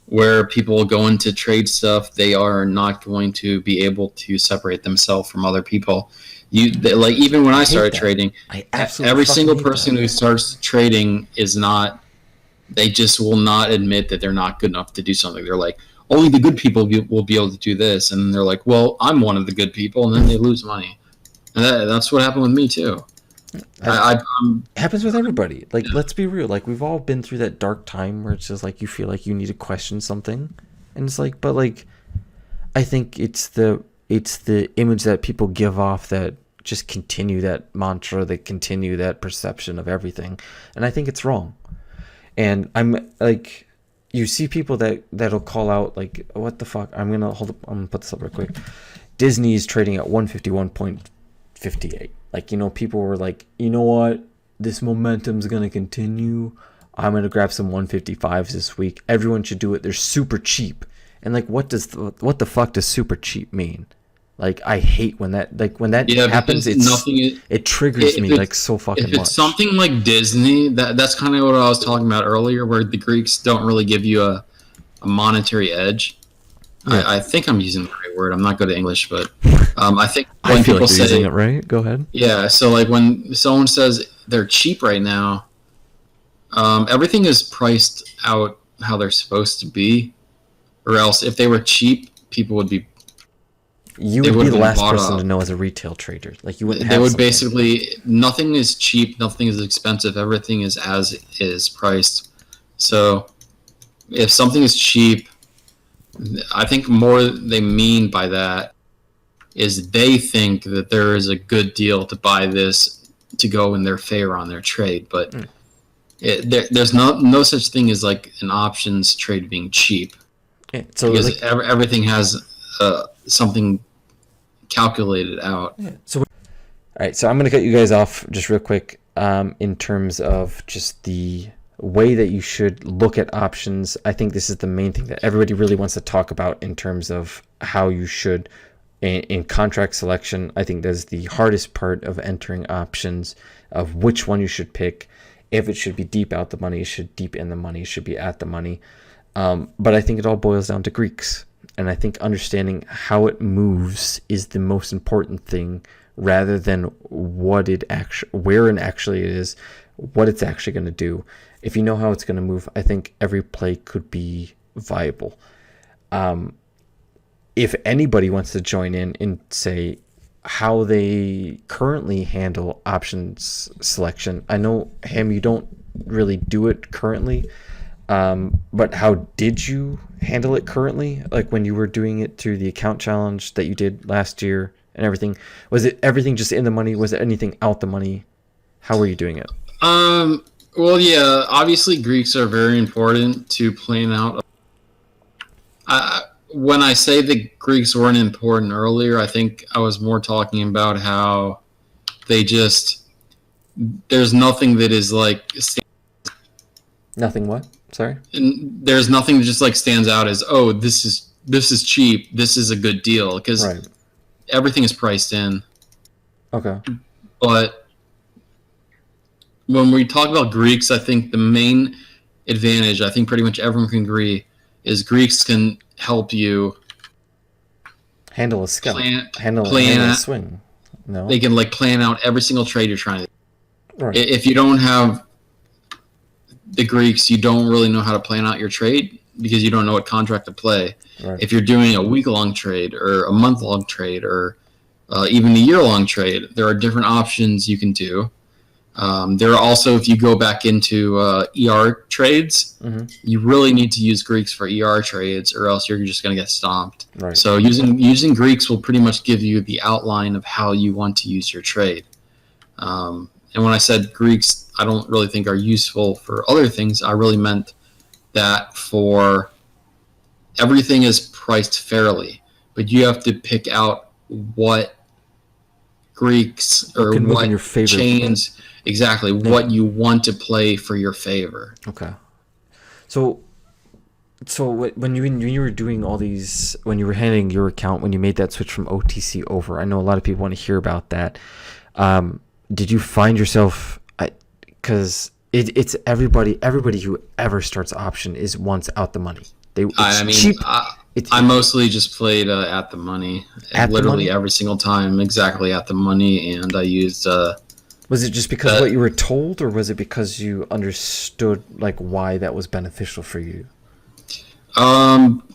where people go into trade stuff, they are not going to be able to separate themselves from other people. Even when I started trading, every single person who starts trading they just will not admit that they're not good enough to do something. They're like, only the good people will be able to do this. And they're like, well, I'm one of the good people. And then they lose money. And that's what happened with me, too. It happens with everybody. Like, let's be real. Like, we've all been through that dark time where it's just like you feel like you need to question something. And it's like, but like, I think it's the image that people give off that just continue that mantra, that continue that perception of everything. And I think it's wrong. And I'm like, you see people that'll call out like, what the fuck? I'm gonna put this up real quick. Disney's trading at 151.58. Like, people were like, you know what? This momentum's gonna continue. I'm gonna grab some 155s this week. Everyone should do it. They're super cheap. And like, what the fuck does super cheap mean? Like, I hate when that happens. It triggers me like so fucking much. If it's something like Disney, that's kind of what I was talking about earlier, where the Greeks don't really give you a monetary edge. Yeah. I think I'm using the right word. I'm not good at English, but I think when people say using it right, go ahead. Yeah, so like when someone says they're cheap right now, everything is priced out how they're supposed to be. or else if they were cheap, people would be. You They would be would've the been last bought person up. to know as a retail trader. Like you wouldn't They have would something. basically, nothing is cheap, nothing is expensive, everything is as is priced. So if something is cheap, I think more they mean by that is they think that there is a good deal to buy this to go in their favor on their trade. But there's no such thing as like an options trade being cheap. Yeah, so Because like, everything has something calculated out. all right, so I'm going to cut you guys off just real quick in terms of just the way that you should look at options. I think this is the main thing that everybody really wants to talk about in terms of how you should in contract selection. I think that's the hardest part of entering options, of which one you should pick. If it should be deep out the money, it should deep in the money, it should be at the money. But I think it all boils down to Greeks. And I think understanding how it moves is the most important thing, rather than what it actually, where it actually is, what it's actually going to do. If you know how it's going to move, I think every play could be viable. If anybody wants to join in and say how they currently handle options selection, I know, Ham, you don't really do it currently, but how did you handle it currently? Like when you were doing it through the account challenge that you did last year and everything, was it everything just in the money? Was there anything out the money? How were you doing it? Well, yeah, obviously Greeks are very important to plan out. When I say the Greeks weren't important earlier, I think I was more talking about how they just, there's nothing that is like, Nothing what? Sorry? there's nothing that just like stands out as, oh, this is cheap, this is a good deal, because Right. everything is priced in. Okay. But when we talk about Greeks, I think the main advantage, I think pretty much everyone can agree, is Greeks can help you Handle a scout. plan Handle a out- swing. No. They can like plan out every single trade you're trying to do. Right. If you don't have the Greeks, you don't really know how to plan out your trade because you don't know what contract to play. Right. If you're doing a week-long trade or a month-long trade or even a year-long trade, there are different options you can do. There are also, if you go back into ER trades, you really need to use Greeks for ER trades, or else you're just going to get stomped. Right. So using Greeks will pretty much give you the outline of how you want to use your trade. And when I said Greeks, I don't really think are useful for other things. I really meant that for everything is priced fairly, but you have to pick out what Greeks or can move what in your favor. chains exactly what you want to play for your favor. Okay. So when you were doing all these, when you were handling your account, when you made that switch from OTC over, I know a lot of people want to hear about that. Did you find yourself, because it's everybody who ever starts option is once out the money. Cheap. I mostly just played at the money, literally every single time, exactly at the money, and I used. Was it just because what you were told, or was it because you understood like why that was beneficial for you?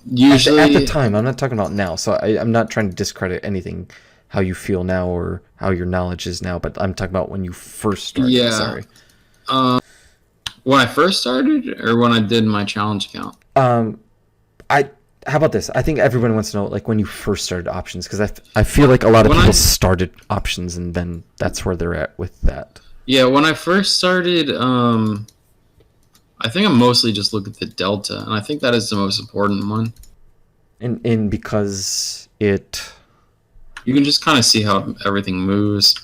Usually at the time. I'm not talking about now, so I'm not trying to discredit anything, how you feel now or how your knowledge is now, but I'm talking about when you first started. Yeah. Sorry. When I first started, or when I did my challenge account. How about this? I think everyone wants to know, like, when you first started options, because I feel like a lot of people started options and then that's where they're at with that. Yeah, when I first started, I think I mostly just look at the delta, and I think that is the most important one. And because it... You can just kind of see how everything moves.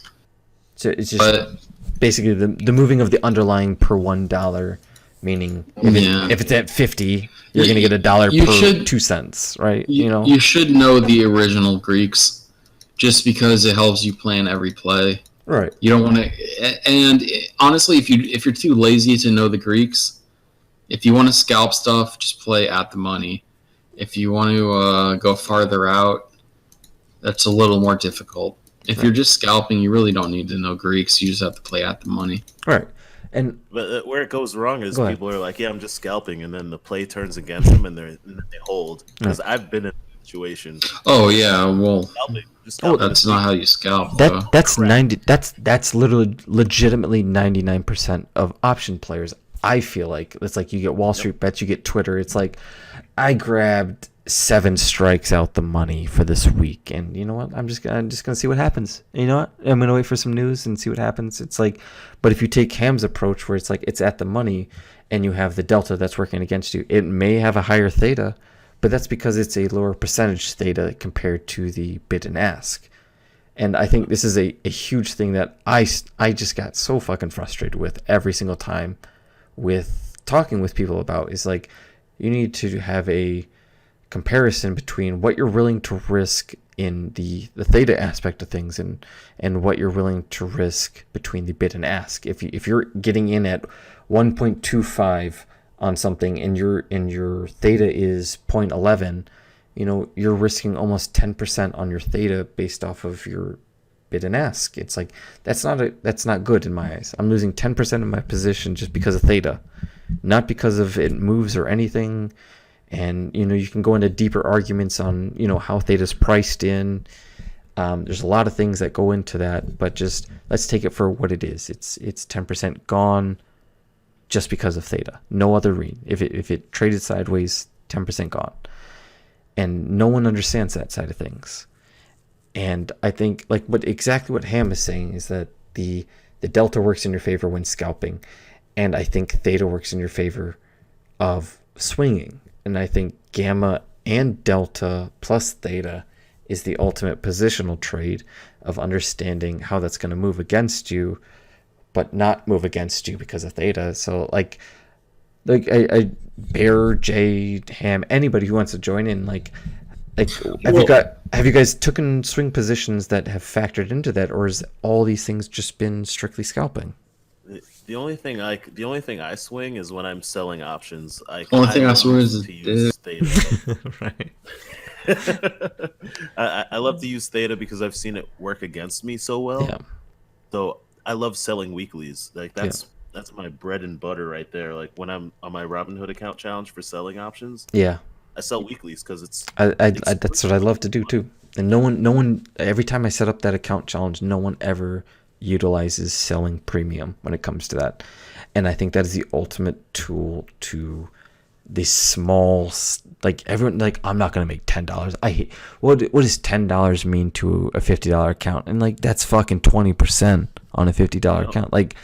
So it's just basically the moving of the underlying per $1, meaning if it's at 50... You're going to get $1 per 2 cents, right? You should know the original Greeks, just because it helps you plan every play. Right. You don't want to, and honestly, if you're too lazy to know the Greeks, if you want to scalp stuff, just play at the money. If you want to go farther out, that's a little more difficult. If you're just scalping, you really don't need to know Greeks. You just have to play at the money. Right. And But where it goes wrong is Go ahead. people are like, "Yeah, I'm just scalping," and then the play turns against them, and they hold. Because I've been in a situation. Oh yeah, well, Scalping, just scalping that's not how you scalp. that though. that's 90. That's literally legitimately 99% of option players. I feel like it's like you get Wall Street bets, you get Twitter. It's like I grabbed 7 strikes out the money for this week, and you know what? I'm just gonna see what happens. You know what? I'm gonna wait for some news and see what happens. It's like, but if you take Ham's approach, where it's like it's at the money, and you have the delta that's working against you, it may have a higher theta, but that's because it's a lower percentage theta compared to the bid and ask. And I think this is a huge thing that I just got so fucking frustrated with every single time with talking with people about, is like you need to have a comparison between what you're willing to risk in the theta aspect of things and what you're willing to risk between the bid and ask. If you're getting in at 1.25 on something and your theta is 0.11, you know, you're risking almost 10% on your theta based off of your bid and ask. It's like that's not good in my eyes. I'm losing 10% of my position just because of theta, not because of it moves or anything. And you know, you can go into deeper arguments on, you know, how theta's priced in. There's a lot of things that go into that, but just let's take it for what it is. It's 10% gone just because of theta. No other reason. If it traded sideways, 10% gone. And no one understands that side of things. And I think like exactly what Ham is saying is that the delta works in your favor when scalping, and I think theta works in your favor of swinging. And I think gamma and delta plus theta is the ultimate positional trade of understanding how that's going to move against you, but not move against you because of theta. So like I Bear, Jay, Ham, anybody who wants to join in, have you guys taken swing positions that have factored into that, or has all these things just been strictly scalping? The only thing I swing is when I'm selling options. Only thing I swing is to use theta. Right. I love to use theta because I've seen it work against me so well. Yeah. So I love selling weeklies. Like that's my bread and butter right there. Like when I'm on my Robinhood account challenge for selling options. Yeah. I sell weeklies because it's that's what I love to do too. And no one every time I set up that account challenge, no one ever utilizes selling premium when it comes to that. And I think that is the ultimate tool to the small, like everyone, like I'm not going to make $10. I hate, what does $10 mean to a $50 account? And like, that's fucking 20% on a $50 account. Like,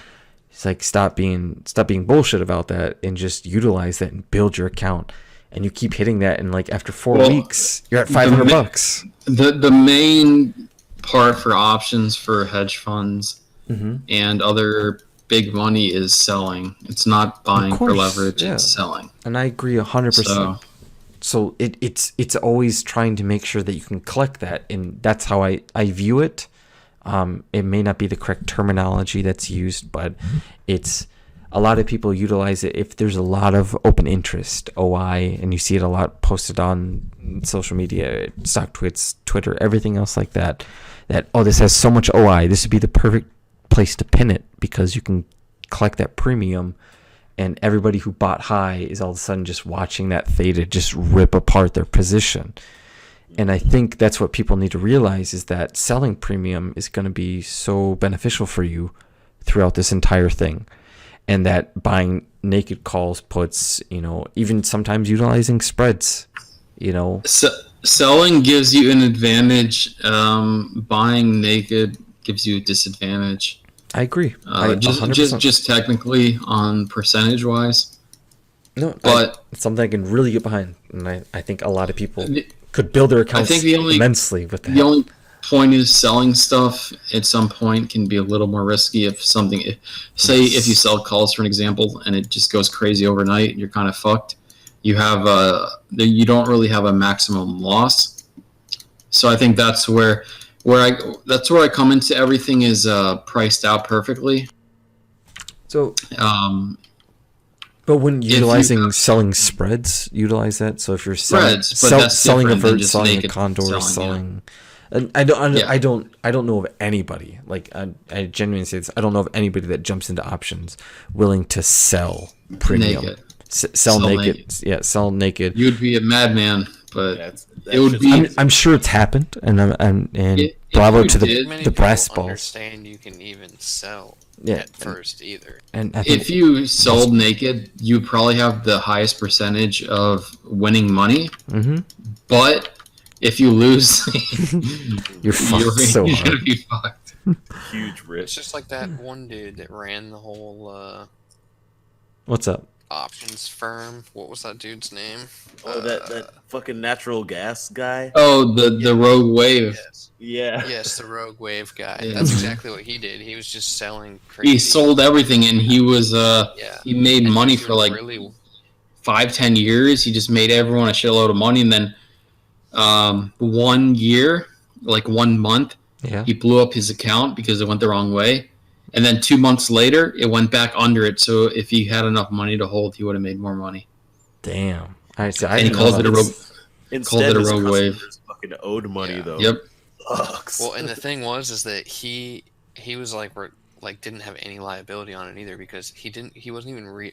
it's like, stop being bullshit about that and just utilize that and build your account. And you keep hitting that, and like after 4 weeks, you're at $500. The main part for options for hedge funds and other big money is selling. It's not buying for leverage; it's selling. And I agree 100%. So it's always trying to make sure that you can collect that, and that's how I view it. It may not be the correct terminology that's used, but it's. A lot of people utilize it if there's a lot of open interest, OI, and you see it a lot posted on social media, stock tweets, Twitter, everything else like that, this has so much OI, this would be the perfect place to pin it because you can collect that premium, and everybody who bought high is all of a sudden just watching that theta just rip apart their position. And I think that's what people need to realize, is that selling premium is going to be so beneficial for you throughout this entire thing. And that buying naked calls, puts, you know, even sometimes utilizing spreads, you know. Selling gives you an advantage. Buying naked gives you a disadvantage. I agree. Just technically on percentage wise. No, but it's something I can really get behind, and I think a lot of people could build their accounts immensely with that. The only point is selling stuff at some point can be a little more risky if something, say if you sell calls for an example and it just goes crazy overnight, you're kind of fucked. You don't really have a maximum loss. So I think that's where I come into everything is priced out perfectly. So but when utilizing selling spreads, utilize that. So if you're selling spreads, but that's selling a different than vert, just selling a naked condor, selling, selling And Yeah. I don't know of anybody, like I genuinely say this, I don't know of anybody that jumps into options willing to sell premium. Naked. Sell naked. Yeah, sell naked. You'd be a madman, but That's it would just be. crazy. I'm sure it's happened, and If bravo you to did- Many the brass people balls. understand you can even sell Yeah, at first either. and I think If you sold naked, you'd probably have the highest percentage of winning money. Mhm. But if you lose, you're fucked so gonna hard. be fucked. Huge It's risk. just like that one dude that ran the whole What's up? options firm. What was that dude's name? Oh, that fucking natural gas guy. Oh, the Rogue Wave. Yes. Yeah. Yes, the Rogue Wave guy. Yeah. That's exactly what he did. He was just selling crazy. He sold everything, and he was Yeah. he made And he money was for doing like really 5-10 years. He just made everyone a shitload of money, and then 1 year, like 1 month, Yeah. he blew up his account because it went the wrong way. And then 2 months later, it went back under it. So if he had enough money to hold, he would have made more money. Damn. I see. I And he didn't know calls it a about rogue. this. Instead, a his rogue wave. customers fucking owed money Yeah. though. Yep. Sucks. well. And the thing is that he was like didn't have any liability on it either because he wasn't even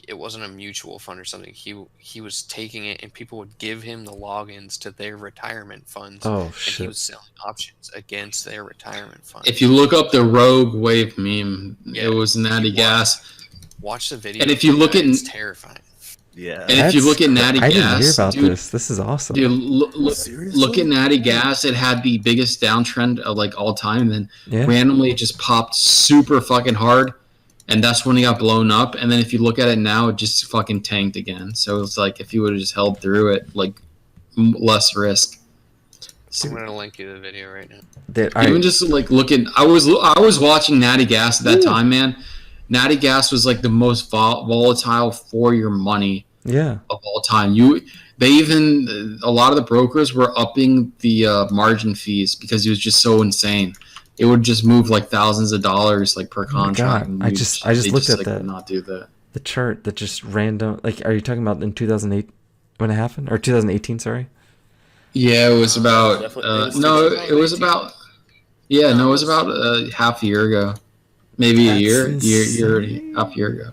it wasn't a mutual fund or something. He was taking it and people would give him the logins to their retirement funds. Oh And he shit. was selling options against their retirement fund. If you look up the Rogue Wave meme, Yeah. it was Natty You Gas. Watch the video. And if you of look that, at- it's terrifying. Yeah. And if you look at Natty I didn't hear Gas, about dude, this. This is awesome. Dude, look Seriously? at Natty Gas. It had the biggest downtrend of like all time, and then Yeah. randomly it just popped super fucking hard, and that's when he got blown up. And then if you look at it now, it just fucking tanked again. So it's like if he would have just held through it, like less risk. I'm gonna link you the video right now. Even just like looking, I was watching Natty Gas at that time, man. Natty Gas was like the most volatile for your money Yeah. of all time. A lot of the brokers were upping the margin fees because he was just so insane. It would just move like thousands of dollars like per Oh my contract. God. and I you just they looked at like, that. would not do that. The chart that just random. Like, are you talking about in 2008 when it happened or 2018? Sorry. Yeah, it was about definitely- no, it was it was 2018. about no, it was about half a year ago, maybe That's a year, insane. half a year ago.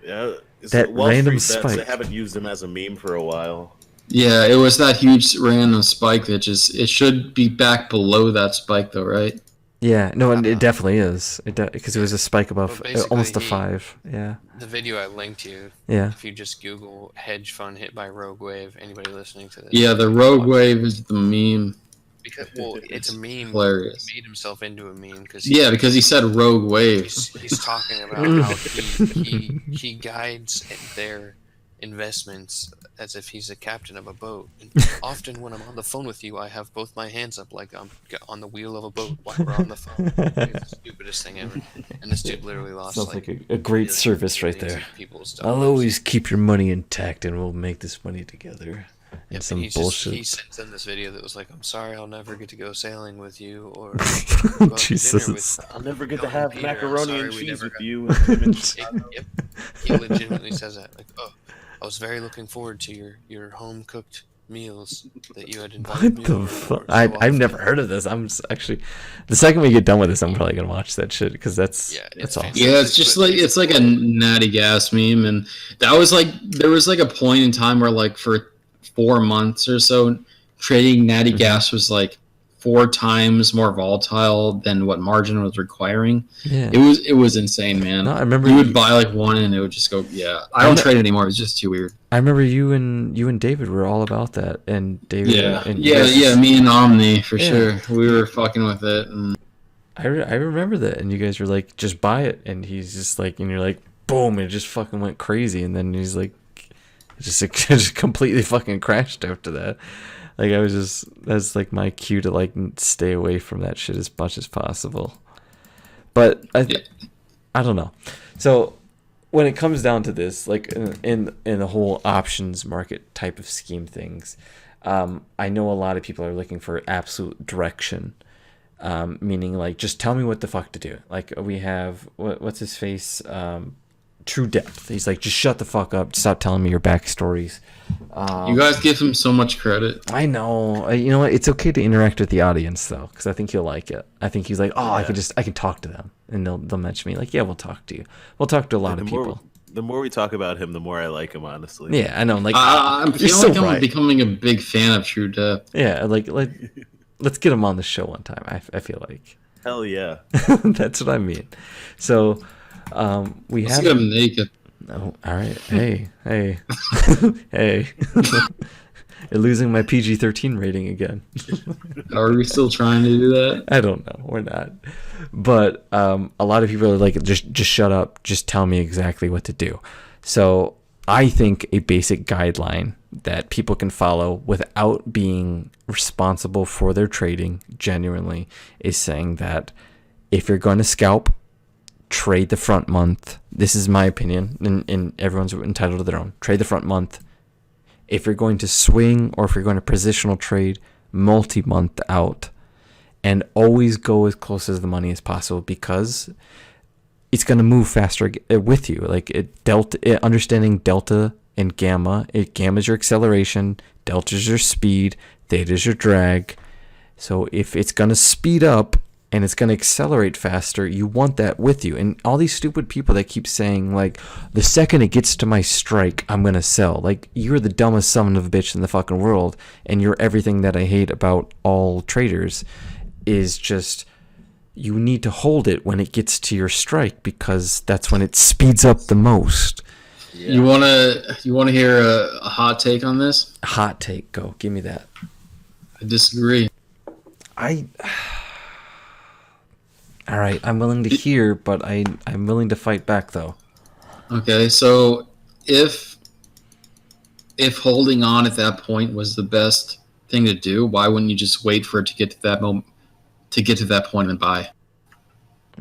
Yeah. It's That Wall random Street bets, spike. They haven't used them as a meme for a while. Yeah, it was that huge random spike that it should be back below that spike though, right? Yeah. No, and it definitely is. Because it was a spike above Well, basically, almost a 5. Yeah. The video I linked you. Yeah. If you just Google hedge fund hit by Rogue Wave, anybody listening to this? Yeah, the Rogue Wave is the meme. Because it's a meme. Hilarious. He made himself into a meme because Yeah, because he said Rogue Wave. he's talking about how he guides their investments as if he's a captain of a boat. And often when I'm on the phone with you, I have both my hands up like I'm on the wheel of a boat while we're on the phone. It's the stupidest thing ever. And this dude literally lost Sounds like a great millions service right millions there. of people's I'll dollars. always keep your money intact, and we'll make this money together. And Yep, some he's bullshit. he sent them this video that was like, "I'm sorry, I'll never get to go sailing with you, or go out to dinner Jesus. with I'll never get Bill to have Peter, I'm macaroni sorry and we cheese never with got- you. And Tim and Chicago. Yep. He legitimately says that. Like, oh, I was very looking forward to your home cooked meals that you had invited What me the over fuck? for so I've often." never heard of this. Actually, the second we get done with this, I'm probably gonna watch that shit because that's Yeah, that's it's awesome. fantastic. Yeah, it's like a Natty Gas meme, and that was like there was like a point in time where like for 4 months or so, trading Natty Gas was like 4 times more volatile than what margin was requiring. Yeah. It was insane, man. No, I remember you would buy like one and it would just go. Yeah, I don't trade anymore. It's just too weird. I remember you and David were all about that, and David. Yeah, and yeah. Me and Omni for Yeah. sure. We were fucking with it, and I remember that, and you guys were like, just buy it, and he's just like, and you're like, boom, and it just fucking went crazy, and then he's like, it just completely fucking crashed after that. Like that's like my cue to like stay away from that shit as much as possible. But I don't know. So when it comes down to this, like in the whole options market type of scheme things, I know a lot of people are looking for absolute direction. Meaning like just tell me what the fuck to do. Like we have what's his face, true depth. He's like, just shut the fuck up. Stop telling me your backstories. You guys give him so much credit. I know. You know what? It's okay to interact with the audience though, because I think he'll like it. I think he's like, oh, I can talk to them, and they'll mention me. Like, yeah, we'll talk to you. We'll talk to a lot of people. The more we talk about him, the more I like him, honestly. Yeah, I know. Like, I'm feeling like I'm becoming a big fan of True Depth. Yeah, like let's get him on the show one time. I feel like. Hell yeah. That's what I mean. So, Let's get him naked. Oh, all right. Hey. Hey. You're losing my PG-13 rating again. Are we still trying to do that? I don't know. We're not. But a lot of people are like, just shut up. Just tell me exactly what to do. So I think a basic guideline that people can follow without being responsible for their trading genuinely is saying that if you're going to scalp, trade the front month. This is my opinion, and everyone's entitled to their own. Trade the front month. If you're going to swing or if you're going to positional trade, multi-month out. And always go as close as the money as possible because it's going to move faster with you. Like understanding delta and gamma. Gamma is your acceleration, delta is your speed, theta is your drag. So if it's going to speed up and it's going to accelerate faster, you want that with you. And all these stupid people that keep saying, like, the second it gets to my strike, I'm going to sell. Like, you're the dumbest son of a bitch in the fucking world, and you're everything that I hate about all traders, is just you need to hold it when it gets to your strike because that's when it speeds up the most. Yeah. You wanna hear a hot take on this? Hot take, go. Give me that. I disagree. All right, I'm willing to hear, but I'm willing to fight back, though. Okay, so if holding on at that point was the best thing to do, why wouldn't you just wait for it to get to that moment, to get to that point and buy?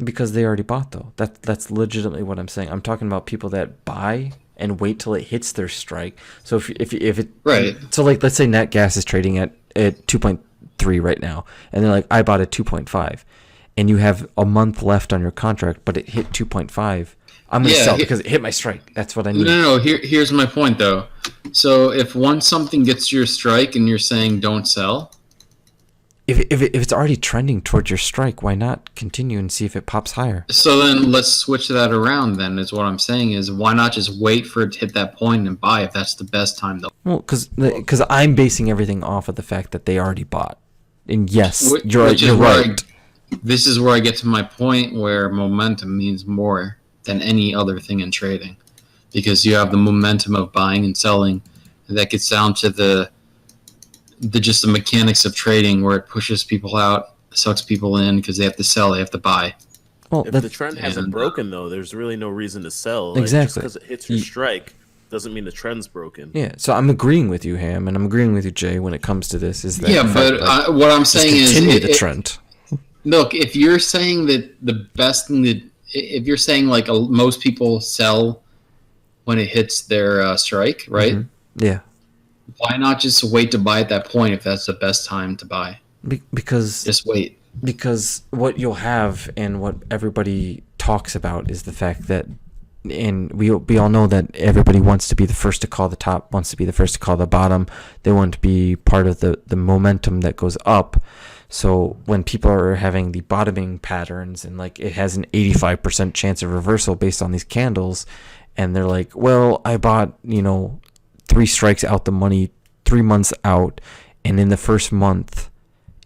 Because they already bought, though. That's legitimately what I'm saying. I'm talking about people that buy and wait till it hits their strike. So if it right. So like let's say Nat Gas is trading at 2.3 right now, and they're like, I bought at 2.5. And you have a month left on your contract, but it hit 2.5. I'm going to sell because it hit my strike. That's what I need. No. Here's my point, though. So if once something gets your strike and you're saying don't sell, if it's already trending towards your strike, why not continue and see if it pops higher? So then let's switch that around. Then is what I'm saying is why not just wait for it to hit that point and buy if that's the best time, though? Well, because I'm basing everything off of the fact that they already bought. And yes, you're right. This is where I get to my point where momentum means more than any other thing in trading, because you have the momentum of buying and selling, and that gets down to the mechanics of trading where it pushes people out, sucks people in because they have to sell, they have to buy. Well, if the trend hasn't broken, though, there's really no reason to sell. Exactly. Just because it hits your strike doesn't mean the trend's broken. Yeah, so I'm agreeing with you, Ham, and I'm agreeing with you, Jay, when it comes to this. Is that but what I'm saying is continue the trend. Look, if you're saying that the best thing if you're saying like most people sell when it hits their strike, right? Mm-hmm. Yeah. Why not just wait to buy at that point if that's the best time to buy? Because just wait. Because what you'll have and what everybody talks about is the fact that, and we all know that everybody wants to be the first to call the top, wants to be the first to call the bottom. They want to be part of the momentum that goes up. So when people are having the bottoming patterns and like it has an 85% chance of reversal based on these candles, and they're like, well, I bought, 3 strikes out the money 3 months out, and in the first month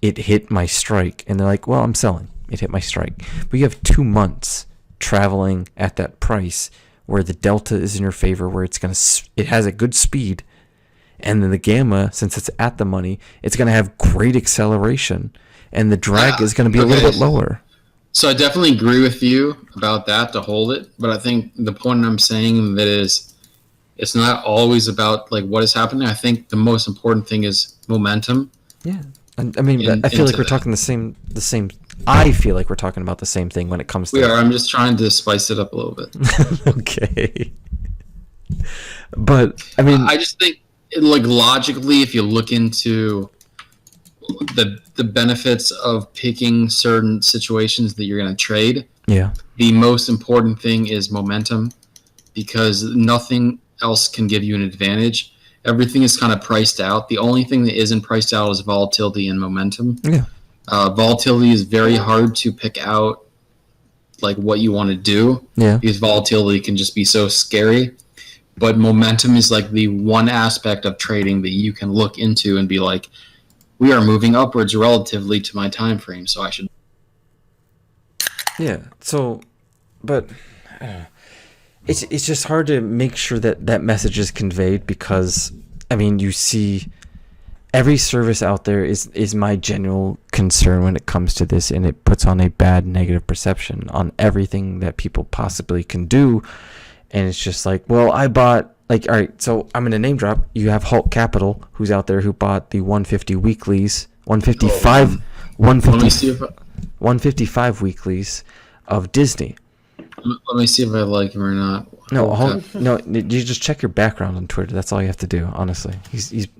it hit my strike, and they're like, well, I'm selling. It hit my strike. But you have 2 months traveling at that price where the delta is in your favor, where it has a good speed. And then the gamma, since it's at the money, it's going to have great acceleration, and the drag is going to be a little bit lower. So I definitely agree with you about that, to hold it. But I think the point I'm saying that is, it's not always about like what is happening. I think the most important thing is momentum. Yeah, I mean, I feel like we're talking the same. I feel like we're talking about the same thing when it comes to. We are. I'm just trying to spice it up a little bit. Okay. But I mean, I just think, like, logically, if you look into the benefits of picking certain situations that you're going to trade, yeah, the most important thing is momentum. because nothing else can give you an advantage. Everything is kind of priced out. The only thing that isn't priced out is volatility and momentum. Yeah. Volatility is very hard to pick out, like what you want to do. Yeah. Because volatility can just be so scary. But momentum is like the one aspect of trading that you can look into and be like, we are moving upwards relatively to my time frame, so I should. Yeah. So, but it's just hard to make sure that message is conveyed, because I mean, you see every service out there is my general concern when it comes to this, and it puts on a bad negative perception on everything that people possibly can do. And it's just like, well, I bought, like, all right, so I'm going to name drop. You have Hulk Capital, who's out there, who bought the 150 weeklies, 155, 155 weeklies of Disney. Let me see if I like him or not. No, no, you just check your background on Twitter. That's all you have to do, honestly.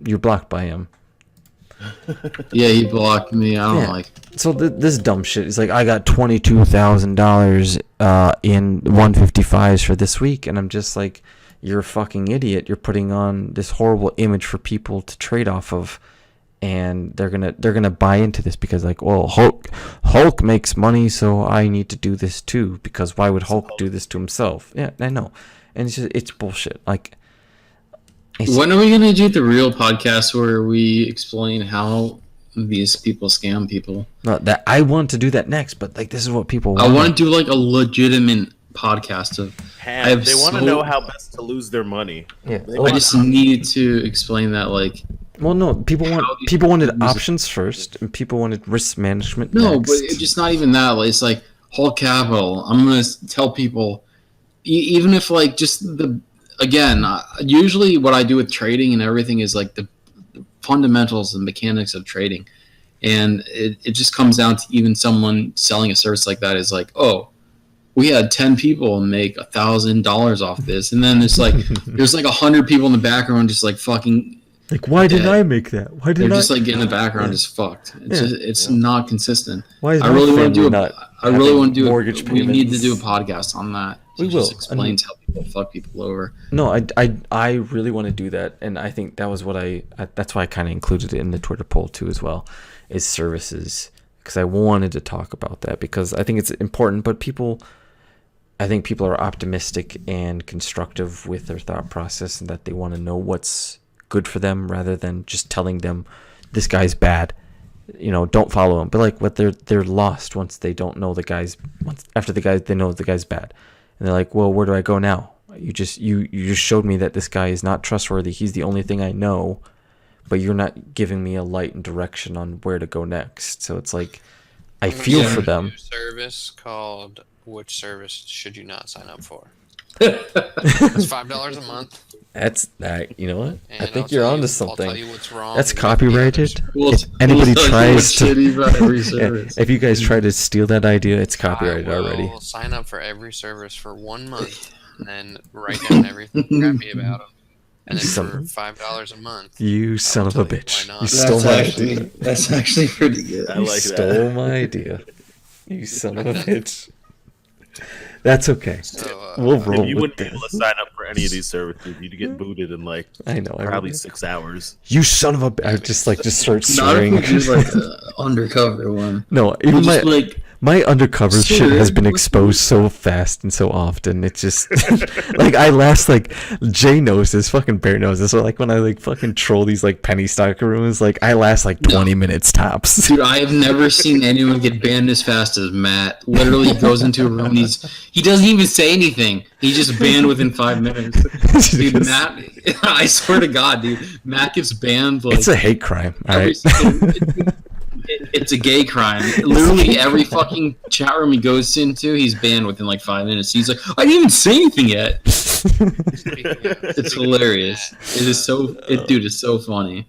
You're blocked by him. Yeah, he blocked me. I don't like it. So this dumb shit is like, I got $22,000 in 155s for this week, and I'm just like, you're a fucking idiot. You're putting on this horrible image for people to trade off of, and they're gonna buy into this because, like, well, Hulk makes money, so I need to do this too, because why would Hulk do this to himself? Yeah, I know, and it's bullshit. Like, when are we gonna do the real podcast where we explain how these people scam people? No, that I want to do that next, but like, this is what people want. I want to do like a legitimate podcast of. They want to know how best to lose their money. Yeah, I just need to explain that, like. Well, no, people wanted options first, and people wanted risk management. No, next. but it's just not even that. Like, it's like Hulk Capital. I'm gonna tell people, even if like just the. Again, usually what I do with trading and everything is like the fundamentals and mechanics of trading. And it just comes down to even someone selling a service like that is like, oh, we had 10 people make $1,000 off this. And then it's like, there's like 100 people in the background just like fucking. Like, why didn't I make that? Why didn't They're just like in the background just fucked. It's not consistent. Why is I really want to do mortgage payments? We need to do a podcast on that. We just will. explains how people fuck people over. No, I really want to do that, and I think that was what that's why I kind of included it in the Twitter poll too as well, is services, because I wanted to talk about that, because I think it's important. But I think people are optimistic and constructive with their thought process, and that they want to know what's good for them rather than just telling them this guy's bad. Don't follow him. But like, what they're lost once they don't know the guy's. After they know the guy's bad. And they're like, well, where do I go now? You just showed me that this guy is not trustworthy. He's the only thing I know, but you're not giving me a light and direction on where to go next. So it's like, I feel for them. A service called "Which Service Should You Not Sign Up For?" It's $5 a month. That's that. You know what? And I think you're onto something. I'll tell you what's wrong. That's copyrighted. If you guys try to steal that idea, it's copyrighted already. Sign up for every service for 1 month, and then write down everything crappy about them. And then for $5 a month. You son of a bitch! You stole my idea. That's actually pretty good. I like that. Stole my idea. You son of a bitch. That's okay. So, We'll roll If you with wouldn't be this. able to sign up for any of these services, you'd get booted in like I know. probably 6 hours. You son of a bitch! I just start Not swearing. if we do like an undercover one. No, even Just like my undercover Sir, shit has been exposed so fast and so often. It's just like, I last, like, Jay knows this, fucking Bear knows this. So like, when I like fucking troll these like penny stock rooms, like, I last like 20 minutes tops. dude, I have never seen anyone get banned as fast as Matt. Literally goes into a room and he doesn't even say anything. He's just banned within 5 minutes. Dude, Matt, I swear to God, dude, Matt gets banned like It's a hate crime. All right. It's a gay crime. Literally every fucking chat room he goes into, he's banned within like 5 minutes. He's like, I didn't even say anything yet. It's hilarious. It is so, dude, it's so funny.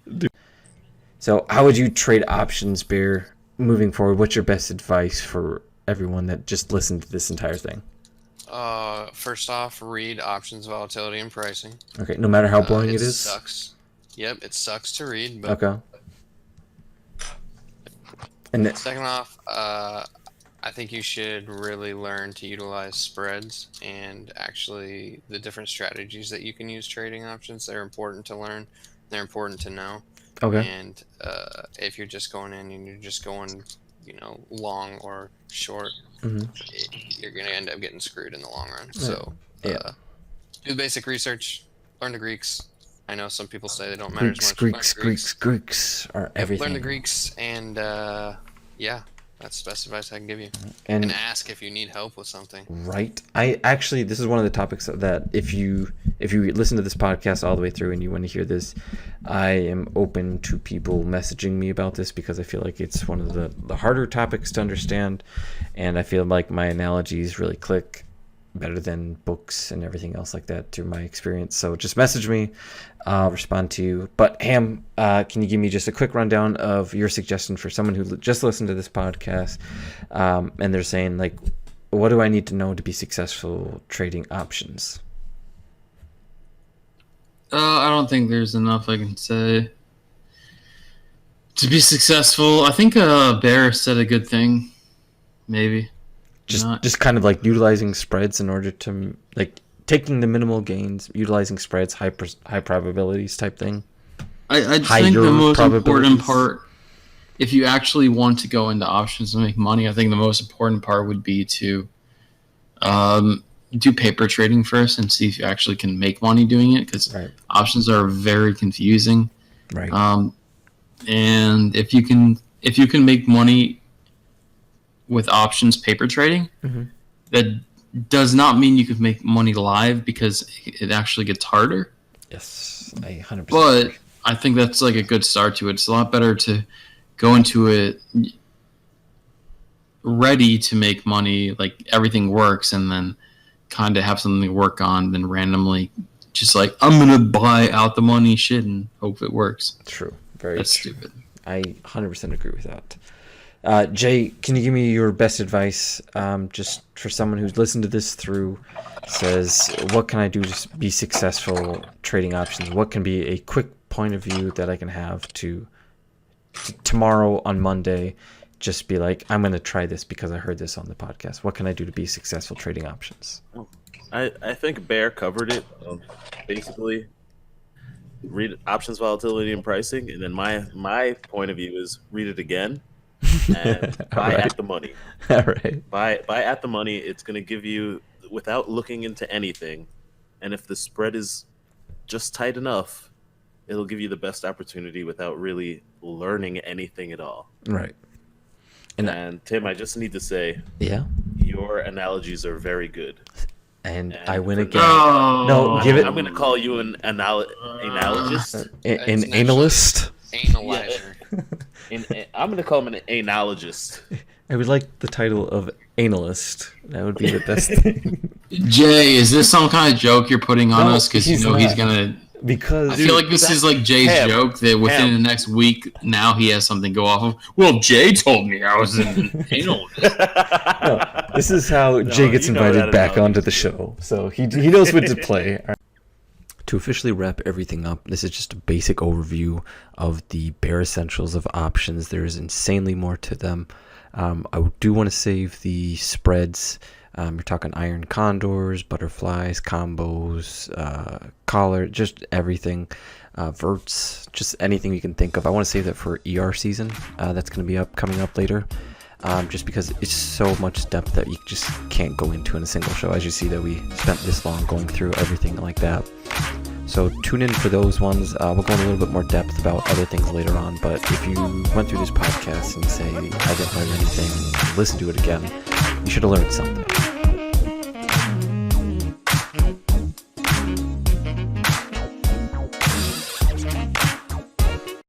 So, how would you trade options, Bear, moving forward? What's your best advice for everyone that just listened to this entire thing? First off, read options, volatility, and pricing. Okay, no matter how boring it is. Sucks. Yep, it sucks to read, but Okay. And second off, I I think you should really learn to utilize spreads and actually the different strategies that you can use trading options. They're important to learn. They're important to know. Okay. And if you're just going in and you're just going, long or short, you're going to end up getting screwed in the long run. So do the basic research, learn the Greeks. I know some people say they don't matter as much. Greeks are everything. Learn the Greeks, and that's the best advice I can give you. And ask if you need help with something. Right. This is one of the topics that if you listen to this podcast all the way through and you want to hear this, I am open to people messaging me about this because I feel like it's one of the harder topics to understand, and I feel like my analogies really click better than books and everything else like that through my experience. So just message me. I'll respond to you. But Ham, can you give me just a quick rundown of your suggestion for someone who just listened to this podcast and they're saying, like, what do I need to know to be successful trading options? I don't think there's enough I can say to be successful. I think Bear said a good thing, maybe. Just kind of like utilizing spreads in order to, like, taking the minimal gains, utilizing spreads, high probabilities type thing. I think the most important part, if you actually want to go into options and make money, I think the most important part would be to do paper trading first and see if you actually can make money doing it, because options are very confusing. Right. And if you can make money with options paper trading, that does not mean you could make money live, because it actually gets harder. Yes, I 100%. But I think that's like a good start to it. It's a lot better to go into it ready to make money, like everything works, and then kind of have something to work on than randomly just like, I'm going to buy out the money shit and hope it works. True. Very That's true. stupid. I 100% agree with that. Jay, can you give me your best advice, just for someone who's listened to this through, says, what can I do to be successful trading options? What can be a quick point of view that I can have to tomorrow on Monday, just be like, I'm going to try this because I heard this on the podcast. What can I do to be successful trading options? I think Bear covered it. Basically, read options volatility and pricing, and then my point of view is read it again. And buy at the money. All right. Buy at the money. It's going to give you, without looking into anything, and if the spread is just tight enough, it'll give you the best opportunity without really learning anything at all. Right. And Tim, I just need to say, your analogies are very good. And I win again. No, give it. I'm going to call you an analogist. An analyst. Analyzer. I'm going to call him an analogist. I would like the title of analyst. That would be the best thing. Jay, is this some kind of joke you're putting on us? Because he's going to... Because I feel like this is like Jay's joke that within the next week, now he has something to go off of. Well, Jay told me I was an analyst. No, this is how Jay gets invited back onto the show. So he knows what to play. Right. To officially wrap everything up, this is just a basic overview of the bare essentials of options. There is insanely more to them. I do want to save the spreads. You're talking iron condors, butterflies, combos, collar, just everything, verts, just anything you can think of. I want to save that for ER season. That's going to be coming up later, just because it's so much depth that you just can't go into in a single show. As you see that we spent this long going through everything like that. So tune in for those ones. We'll go in a little bit more depth about other things later on. But if you went through this podcast and say, I didn't learn anything, listen to it again, you should have learned something.